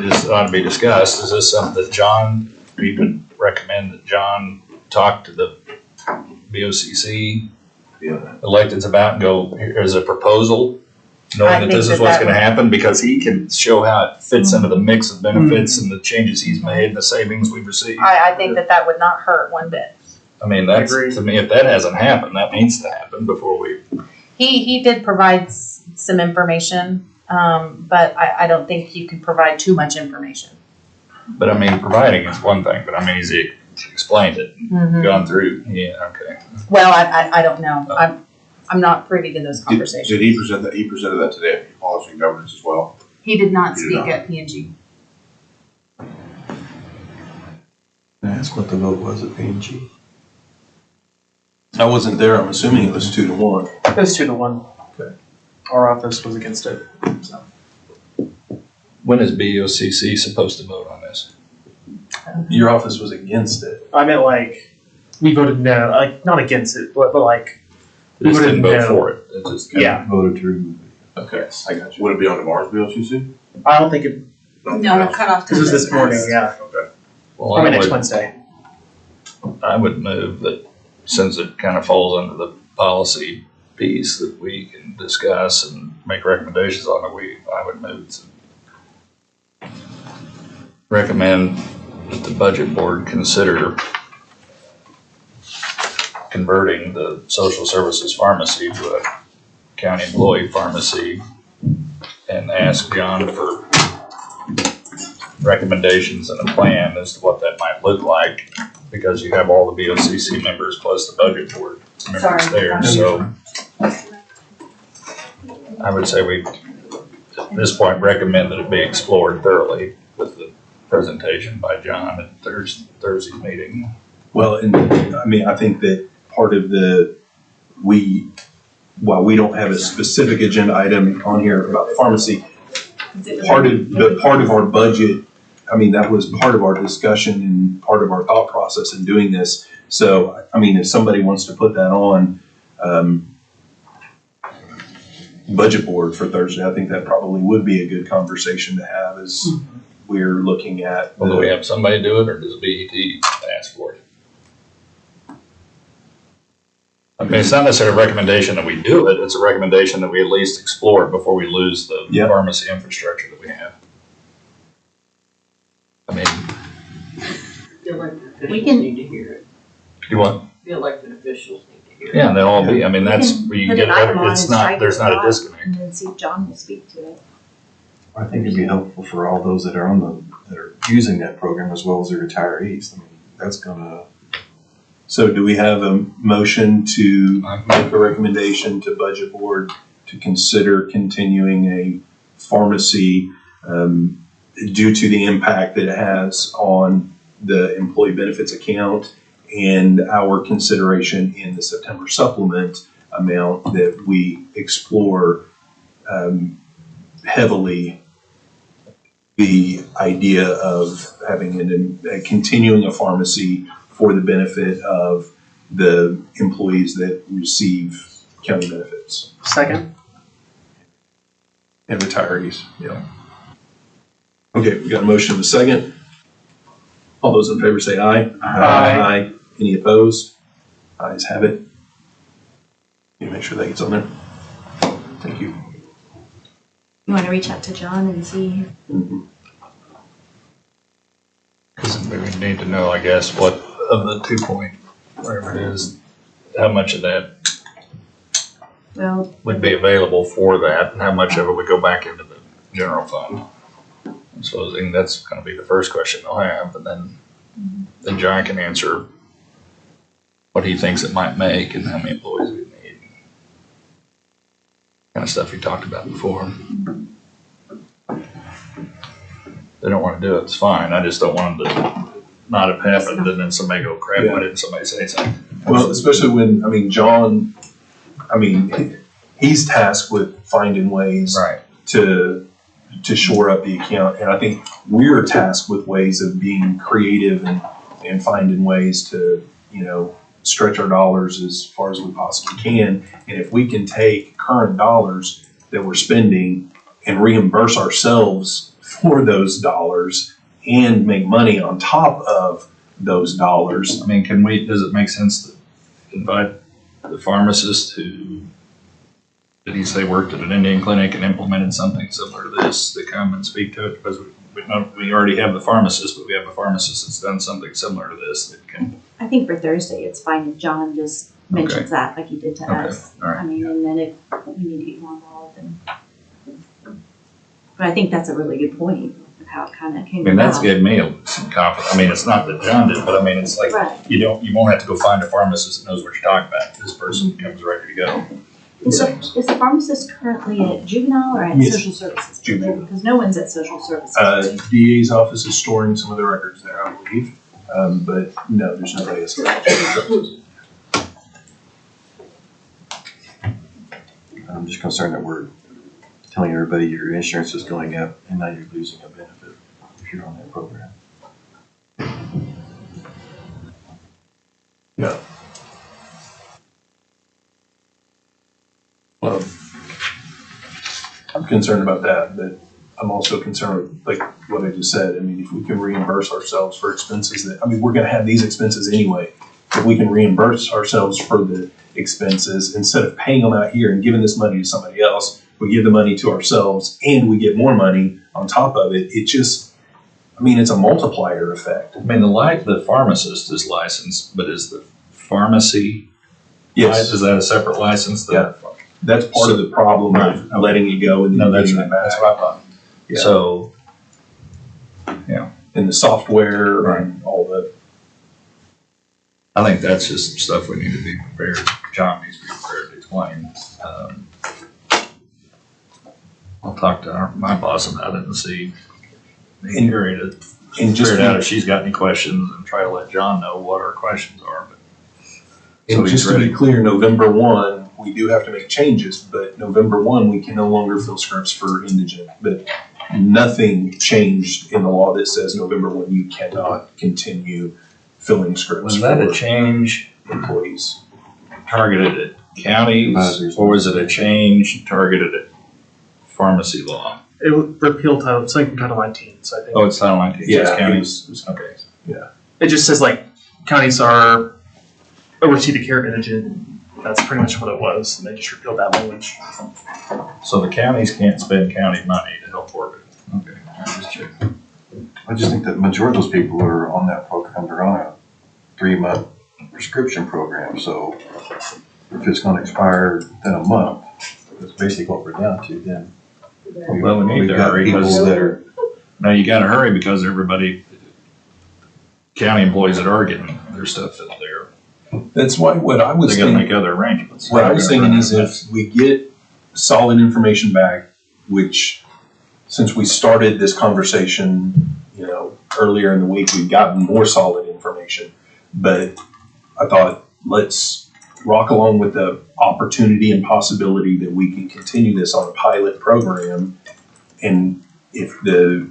just ought to be discussed. Is this something that John, you would recommend that John talk to the BOCC Yeah. electeds about and go, here's a proposal, knowing I that think this is that what's that gonna would- happen, because he can show how it fits into the mix of benefits and the changes he's made and the savings we've received. I think that would not hurt one bit. I mean, that's, I agree. to me, if that hasn't happened, that needs to happen before we, He did provide some information, but I don't think you can provide too much information. but I mean, providing is one thing, but I mean, he explained it, gone through, yeah, okay. Well, I don't know. I'm not privy to those conversations. Did he present that, he presented that today at Policy and Governance as well? He did not He did speak not. at P&G. That's what the vote was at P&G. I wasn't there. I'm assuming it was 2-1. It was 2-1. Okay. Our office was against it, so. When is BOCC supposed to vote on this? Your office was against it. I meant like, we voted no, like, not against it, but like, They just We didn't wouldn't vote know. for it, it just. yeah, Voted to remove it. Okay, I got you. Would it be on tomorrow's BOCC? I don't think it, No, the cutoff this time was this morning, passed. yeah, Well, probably next Wednesday. I would move that, since it kind of falls under the policy piece that we can discuss and make recommendations on, I would move to recommend that the budget board consider converting the social services pharmacy to a county employee pharmacy, and ask John for recommendations and a plan as to what that might look like, because you have all the BOCC members plus the budget board members there, so I would say we, at this point, recommend that it be explored thoroughly with the presentation by John at Thursday's meeting. Well, and I mean, I think that part of while we don't have a specific agenda item on here about the pharmacy, part of our budget, I mean, that was part of our discussion and part of our thought process in doing this. So, I mean, if somebody wants to put that on, budget board for Thursday, I think that probably would be a good conversation to have as we're looking at. Well, do we have somebody do it, or does BET ask for it? I mean, it's not necessarily a recommendation that we do it, it's a recommendation that we at least explore it before we lose the Yep. pharmacy infrastructure that we have. I mean, The elected We officials can- need to hear it. you want, The elected officials need to hear it. yeah, they'll all be, I mean, that's We can where you put get, an item on it's and not, strike there's it not a off. disconnect. And then see if John will speak to it. I think it'd be helpful for all those that are that are using that program as well as the retirees. I mean, that's gonna. So do we have a motion to make a recommendation to budget board to consider continuing a pharmacy due to the impact that it has on the employee benefits account and our consideration in the September supplement amount that we explore heavily the idea of having continuing a pharmacy for the benefit of the employees that receive county benefits Second, and retirees. Yeah. Okay, we got a motion and a second. All those in favor say aye. Aye. Any opposed? Ayes have it. Can you make sure that gets on there? Thank you. You want to reach out to John and see? Mhm. Because we would need to know, I guess, what of the 2 point, whatever it is, how much of that Well, would be available for that, and how much of it would go back into the general fund. I'm supposing that's gonna be the first question they'll have, and then John can answer what he thinks it might make and how many employees we need. Kind of stuff we talked about before. They don't wanna do it, it's fine, I just don't want them to not have happened, and then somebody go, crap, why didn't somebody say something? Well, especially when, I mean, John, I mean, he's tasked with finding ways Right. to shore up the account. And I think we're tasked with ways of being creative and finding ways to, stretch our dollars as far as we possibly can. And if we can take current dollars that we're spending and reimburse ourselves for those dollars and make money on top of those dollars. I mean, does it make sense to invite the pharmacist who, did he say worked at an Indian clinic and implemented something similar to this to come and speak to it? Because we already have the pharmacist, but we have a pharmacist that's done something similar to this that can. I think for Thursday, it's fine if John just mentions that like he did to us. All right. I mean, and then if we need to get more involved, then. But I think that's a really good point of how it kind of came I mean, that's about. given me some confidence. I mean, it's not that John did, but I mean, it's like, Right. you won't have to go find a pharmacist that knows what you're talking about. This person comes ready to go. Is the pharmacist currently at juvenile or at Yes. social services? Juvenile. Because no one's at social services. DA's office is storing some of the records there, I believe. But no, there's nobody else. I'm just concerned that we're telling everybody your insurance is going up and now you're losing a benefit if you're on that program. No. Well, I'm concerned about that, but I'm also concerned with, like what I just said. I mean, if we can reimburse ourselves for expenses we're gonna have these expenses anyway. If we can reimburse ourselves for the expenses, instead of paying them out here and giving this money to somebody else, we give the money to ourselves and we get more money on top of it. It just, it's a multiplier effect. I mean, the pharmacist is licensed, but is the pharmacy? Yes. Is that a separate license? Yeah. That's part of the problem of letting it go and then getting it back. That's what I thought. Yeah. So, And the software and all the. I think that's just stuff we need to be prepared, John needs to be prepared to explain. I'll talk to my boss about it and see, And Gary to And just figure it out if she's got any questions and try to let John know what our questions are. But And he's just to be ready. clear, November 1, we do have to make changes, but November 1, we can no longer fill scripts for indigent. But nothing changed in the law that says November 1, you cannot continue filling scripts Was that a for change employees. targeted at counties, or was it a change targeted at pharmacy law? It would repeal title, it's like in Title 19, so I think. Oh, it's Title 19, Yeah, it's it counties. was- Okay. It just says like counties are oversee the care of indigent. That's pretty much what it was, and they just repealed that language. So the counties can't spend county money to help work it. Okay, I just checked. I just think that the majority of those people are on that program, they're on a 3-month prescription program, so if it's gonna expire in a month, that's basically what we're down to, then. Well, we need we've to got hurry, people because- that are, Now you gotta hurry because everybody, county employees that are getting their stuff in there, That's why what I was they gotta thinking. make other arrangements. What I was thinking is if we get solid information back, which since we started this conversation, earlier in the week, we've gotten more solid information. But I thought, let's rock along with the opportunity and possibility that we can continue this on a pilot program. And if the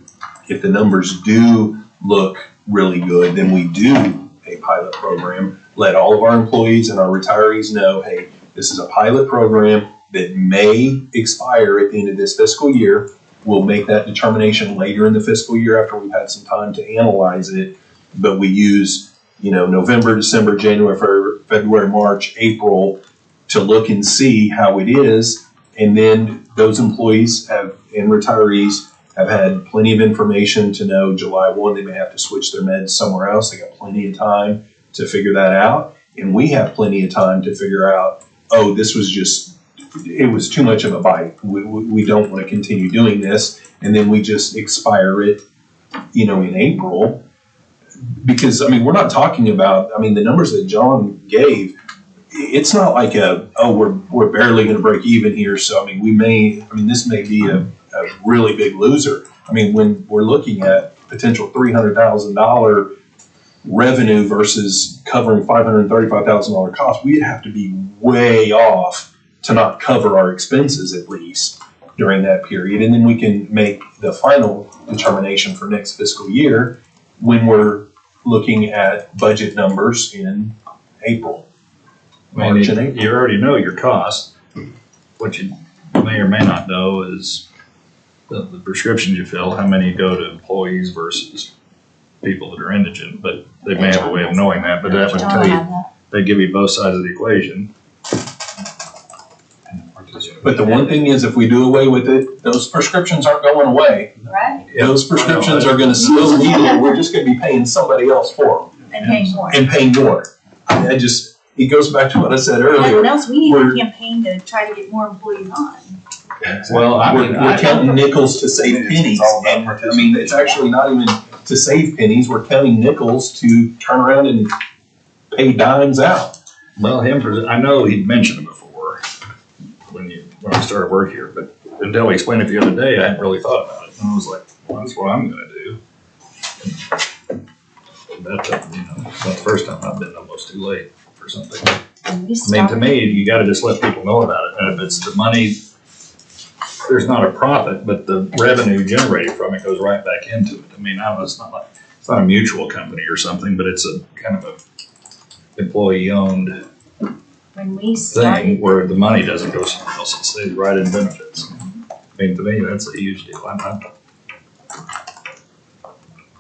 numbers do look really good, then we do a pilot program. Let all of our employees and our retirees know, hey, this is a pilot program that may expire at the end of this fiscal year. We'll make that determination later in the fiscal year after we've had some time to analyze it. But we use, November, December, January, February, March, April to look and see how it is. And then those employees and retirees have had plenty of information to know July 1, they may have to switch their meds somewhere else. They got plenty of time to figure that out. And we have plenty of time to figure out, oh, it was too much of a bite. We don't want to continue doing this. And then we just expire it, in April. Because, we're not talking about, the numbers that John gave, it's not like we're barely going to break even here. So, this may be a really big loser. When we're looking at potential $300,000 revenue versus covering $535,000 cost, we'd have to be way off to not cover our expenses at least during that period. And then we can make the final determination for next fiscal year when we're looking at budget numbers in April. March and April. You already know your cost. What you may or may not know is the prescriptions you fill, how many go to employees versus people that are indigent, but they may have a way of knowing that, but that would tell you, they give you both sides of the equation. But the one thing is, if we do away with it, those prescriptions aren't going away. Right? Those prescriptions are gonna still need it, we're just gonna be paying somebody else for them. And paying more. And paying more. I just, it goes back to what I said Everyone earlier. else, we need a campaign to try to get more employees on. Well, We're counting nickels to save pennies, and I mean, it's actually not even to save pennies, we're counting nickels to turn around and pay dimes out. Well, I know he'd mentioned it before when I started work here, but until he explained it the other day, I hadn't really thought about it. And I was like, well, that's what I'm gonna do. And that's, it's not the first time I've been almost too late for something. I mean, to me, you gotta just let people know about it. And if it's the money, there's not a profit, but the revenue generated from it goes right back into it. I mean, I know it's not a mutual company or something, but it's a kind of a employee-owned When we thing started, where the money doesn't go somewhere else, it stays right in benefits. I mean, to me, that's a huge deal.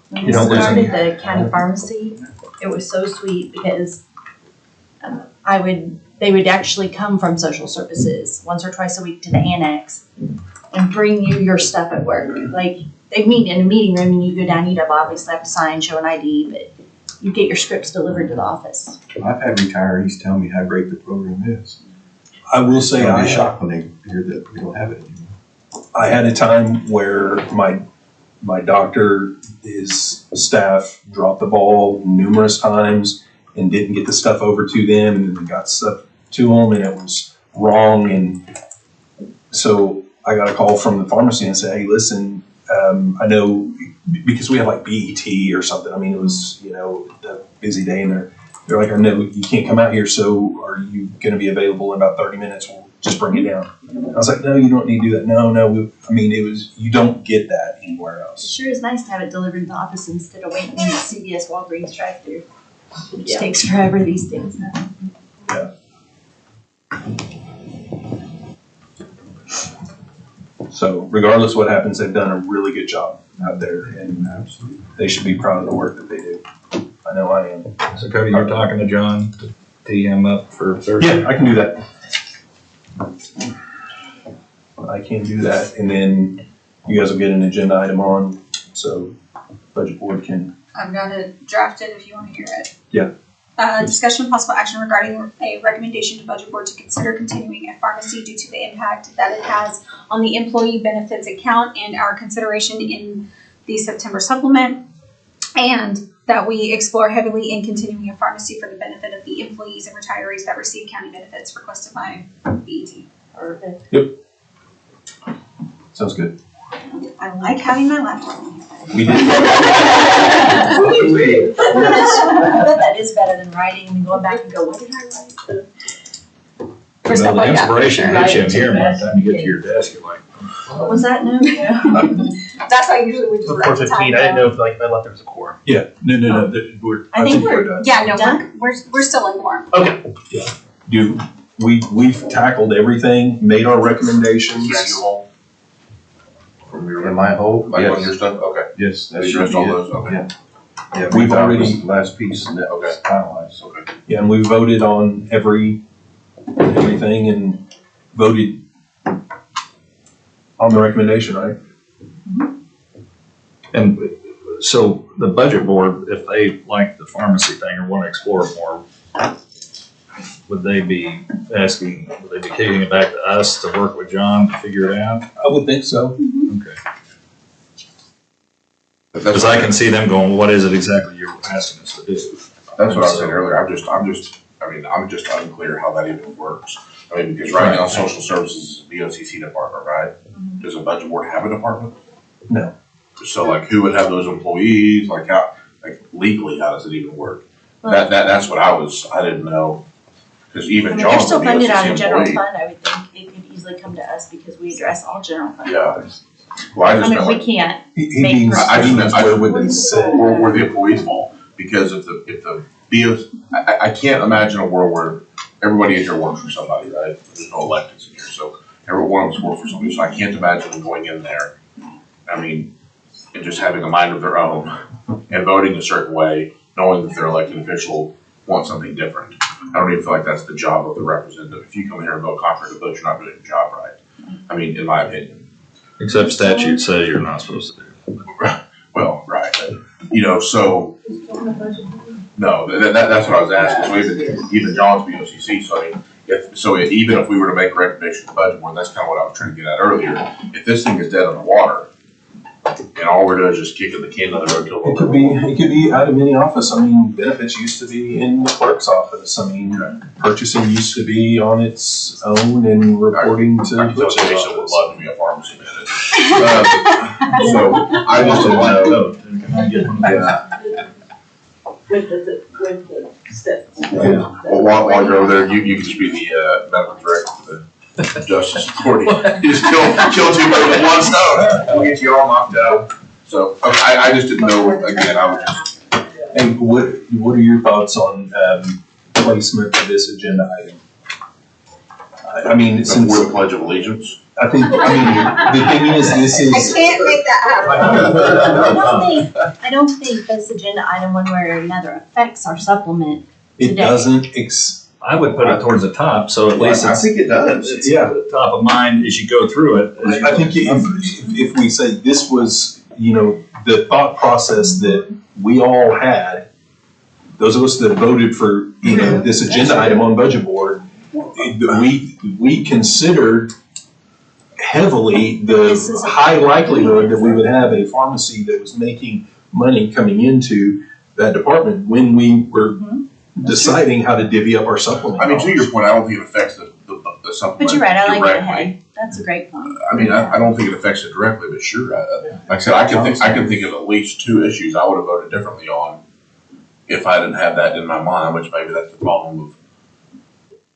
when we started the county pharmacy, it was so sweet because they would actually come from social services once or twice a week to the annex and bring you your stuff at work. Like, they'd meet in a meeting room and you go down, you'd obviously have to sign, show an ID, but you get your scripts delivered to the office. I've had retirees tell me how great the program is. I will say, They'll I be shocked when they hear that we don't have it anymore. I had a time where my doctor, his staff dropped the ball numerous times and didn't get the stuff over to them, and then got stuff to them and it was wrong. And so I got a call from the pharmacy and said, hey, listen, I know, because we have like BET or something. I mean, it was, a busy day, and they're like, I know you can't come out here, so are you going to be available in about 30 minutes? We'll just bring it down. I was like, no, you don't need to do that. No, you don't get that anywhere It else. sure is nice to have it delivered to the office instead of waiting in the CVS Walgreens drive-thru. It just takes forever, these things now. Yeah. So regardless of what happens, they've done a really good job out there, and they should be proud of the work that they do. I know I am. So Cody, you're talking to John to tee him up for Thursday? Yeah, I can do that. I can do that, and then you guys will get an agenda item on, so budget board can. I've got it drafted if you want to hear it. Yeah. Discussion of possible action regarding a recommendation to budget board to consider continuing a pharmacy due to the impact that it has on the employee benefits account and our consideration in the September supplement. And that we explore heavily in continuing a pharmacy for the benefit of the employees and retirees that receive county benefits requested by BET. Perfect. Yep. Sounds good. I like having my laptop. We did. I bet that is better than writing and going back and go, what did I write? For stuff The like that. inspiration hits you in here, by the time you get to your desk, you're like, What was that now? That's why usually we just So write the 4:15, time I didn't down. know if I left there was a quorum. Yeah, no, I think we're done. Yeah, no, Done? we're still in quorum. Okay. We've tackled everything, made our recommendations. From your, Am I whole? like on Yes. your stuff, okay. Yes, Have that you should addressed be all it. those? Okay. Yeah, We've that already- was the last piece and that was finalized. Okay. Yeah, and we voted on everything and voted on the recommendation, right? and so the budget board, if they like the pharmacy thing or want to explore it more, would they be kicking it back to us to work with John to figure it out? I would think so. Okay. Because I can see them going, what is it exactly you're asking us to do? That's what I said earlier, I'm just unclear how that even works. I mean, because right now, social services is a BOCC department, right? Does a budget board have a department? No. So like, who would have those employees, like how, like legally, how does it even work? That's what I didn't know, because I even mean, they're John's still a funded out BOCC of general employee. fund, I would think it could easily come to us because we address all general fund. Yeah. Well, I I just mean, know, we like, can't, He Make means, I just he know, means I where just, would they sit? where the employees fall, because if the BOC, I can't imagine a world where everybody in here works for somebody, right? There's no electeds in here, so every one of us work for somebody, so I can't imagine them going in there, I mean, and just having a mind of their own and voting a certain way, knowing that their elected official wants something different. I don't even feel like that's the job of the representative. If you come here and vote contrary to vote, you're not doing your job right. I mean, in my opinion. Except statute says you're not supposed to do. Well, right, you know, so, no, that's what I was asking, so even John's BOCC, so I mean, even if we were to make a recommendation to the budget board, that's kind of what I was trying to get at earlier. If this thing is dead in the water, and all we're doing is just kicking the can down the road till. It could be out of any office. I mean, benefits used to be in the clerk's office. I mean, purchasing used to be on its own and reporting to I can tell Butch's Jason would office. love to be a pharmacy manager. So, I just didn't know. Yeah. With the steps. Well, while you're over there, you can just be the medical director for the Justice Authority. You just kill two birds with one stone. We'll get you all knocked out. So, I just didn't know, again, I was just. And what are your thoughts on placement of this agenda item? I mean, since Before the Pledge of Allegiance. the thing is, this is. can't make that happen. I don't think this agenda item, one way or another, affects our supplement. It today. doesn't I would put it towards the top, so at least I it's, think it does. it's top of mind as you go through it. I think if we say this was, the thought process that we all had, those of us that voted for, this agenda item on budget board, we considered heavily the high likelihood that we would have a pharmacy that was making money coming into that department when we were deciding how to divvy up our supplement. I mean, to your point, I don't think it affects the supplement. But you're right, I like it directly. ahead. That's a great point. I mean, I don't think it affects it directly, but sure, like I said, I can think of at least two issues I would have voted differently on if I didn't have that in my mind, which maybe that's the problem of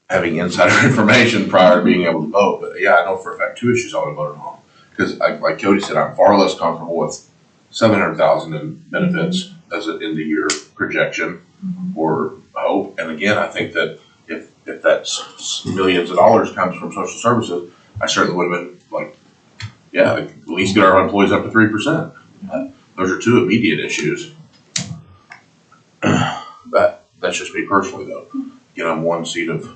having insider information prior to being able to vote. But yeah, I know for a fact two issues I would have voted on. Because like Cody said, I'm far less comfortable with 700,000 in benefits as an end of year projection or hope. And again, I think that if that's millions of dollars comes from social services, I certainly would have been like, yeah, at least get our employees up to 3%. Those are two immediate issues. That's just me personally though. Get on one seat of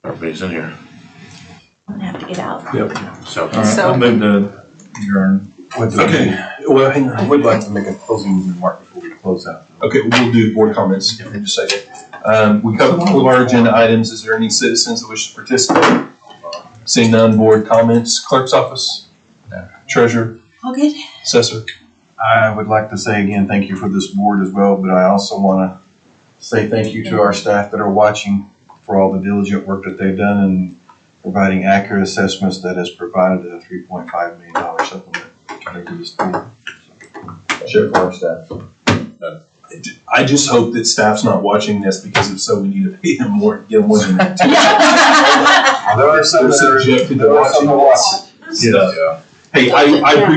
everybody's in here. I'm gonna have to get out. So, All right, I'll move to adjourn. Okay, well, hang on. I would like to make a closing remark before we close out. Okay, we'll do board comments in just a second. We covered all of our agenda items. Is there any citizens that wish to participate? Seeing none, board comments, clerk's office, treasurer, All good? assessor. I would like to say again, thank you for this board as well, but I also want to say thank you to our staff that are watching for all the diligent work that they've done in providing accurate assessments that has provided a $3.5 million supplement to this board. Share for our staff. I just hope that staff's not watching this because if so, we need to pay them more, give them more than that. There are some They're subjected to watching this. yeah. Hey, I appreciate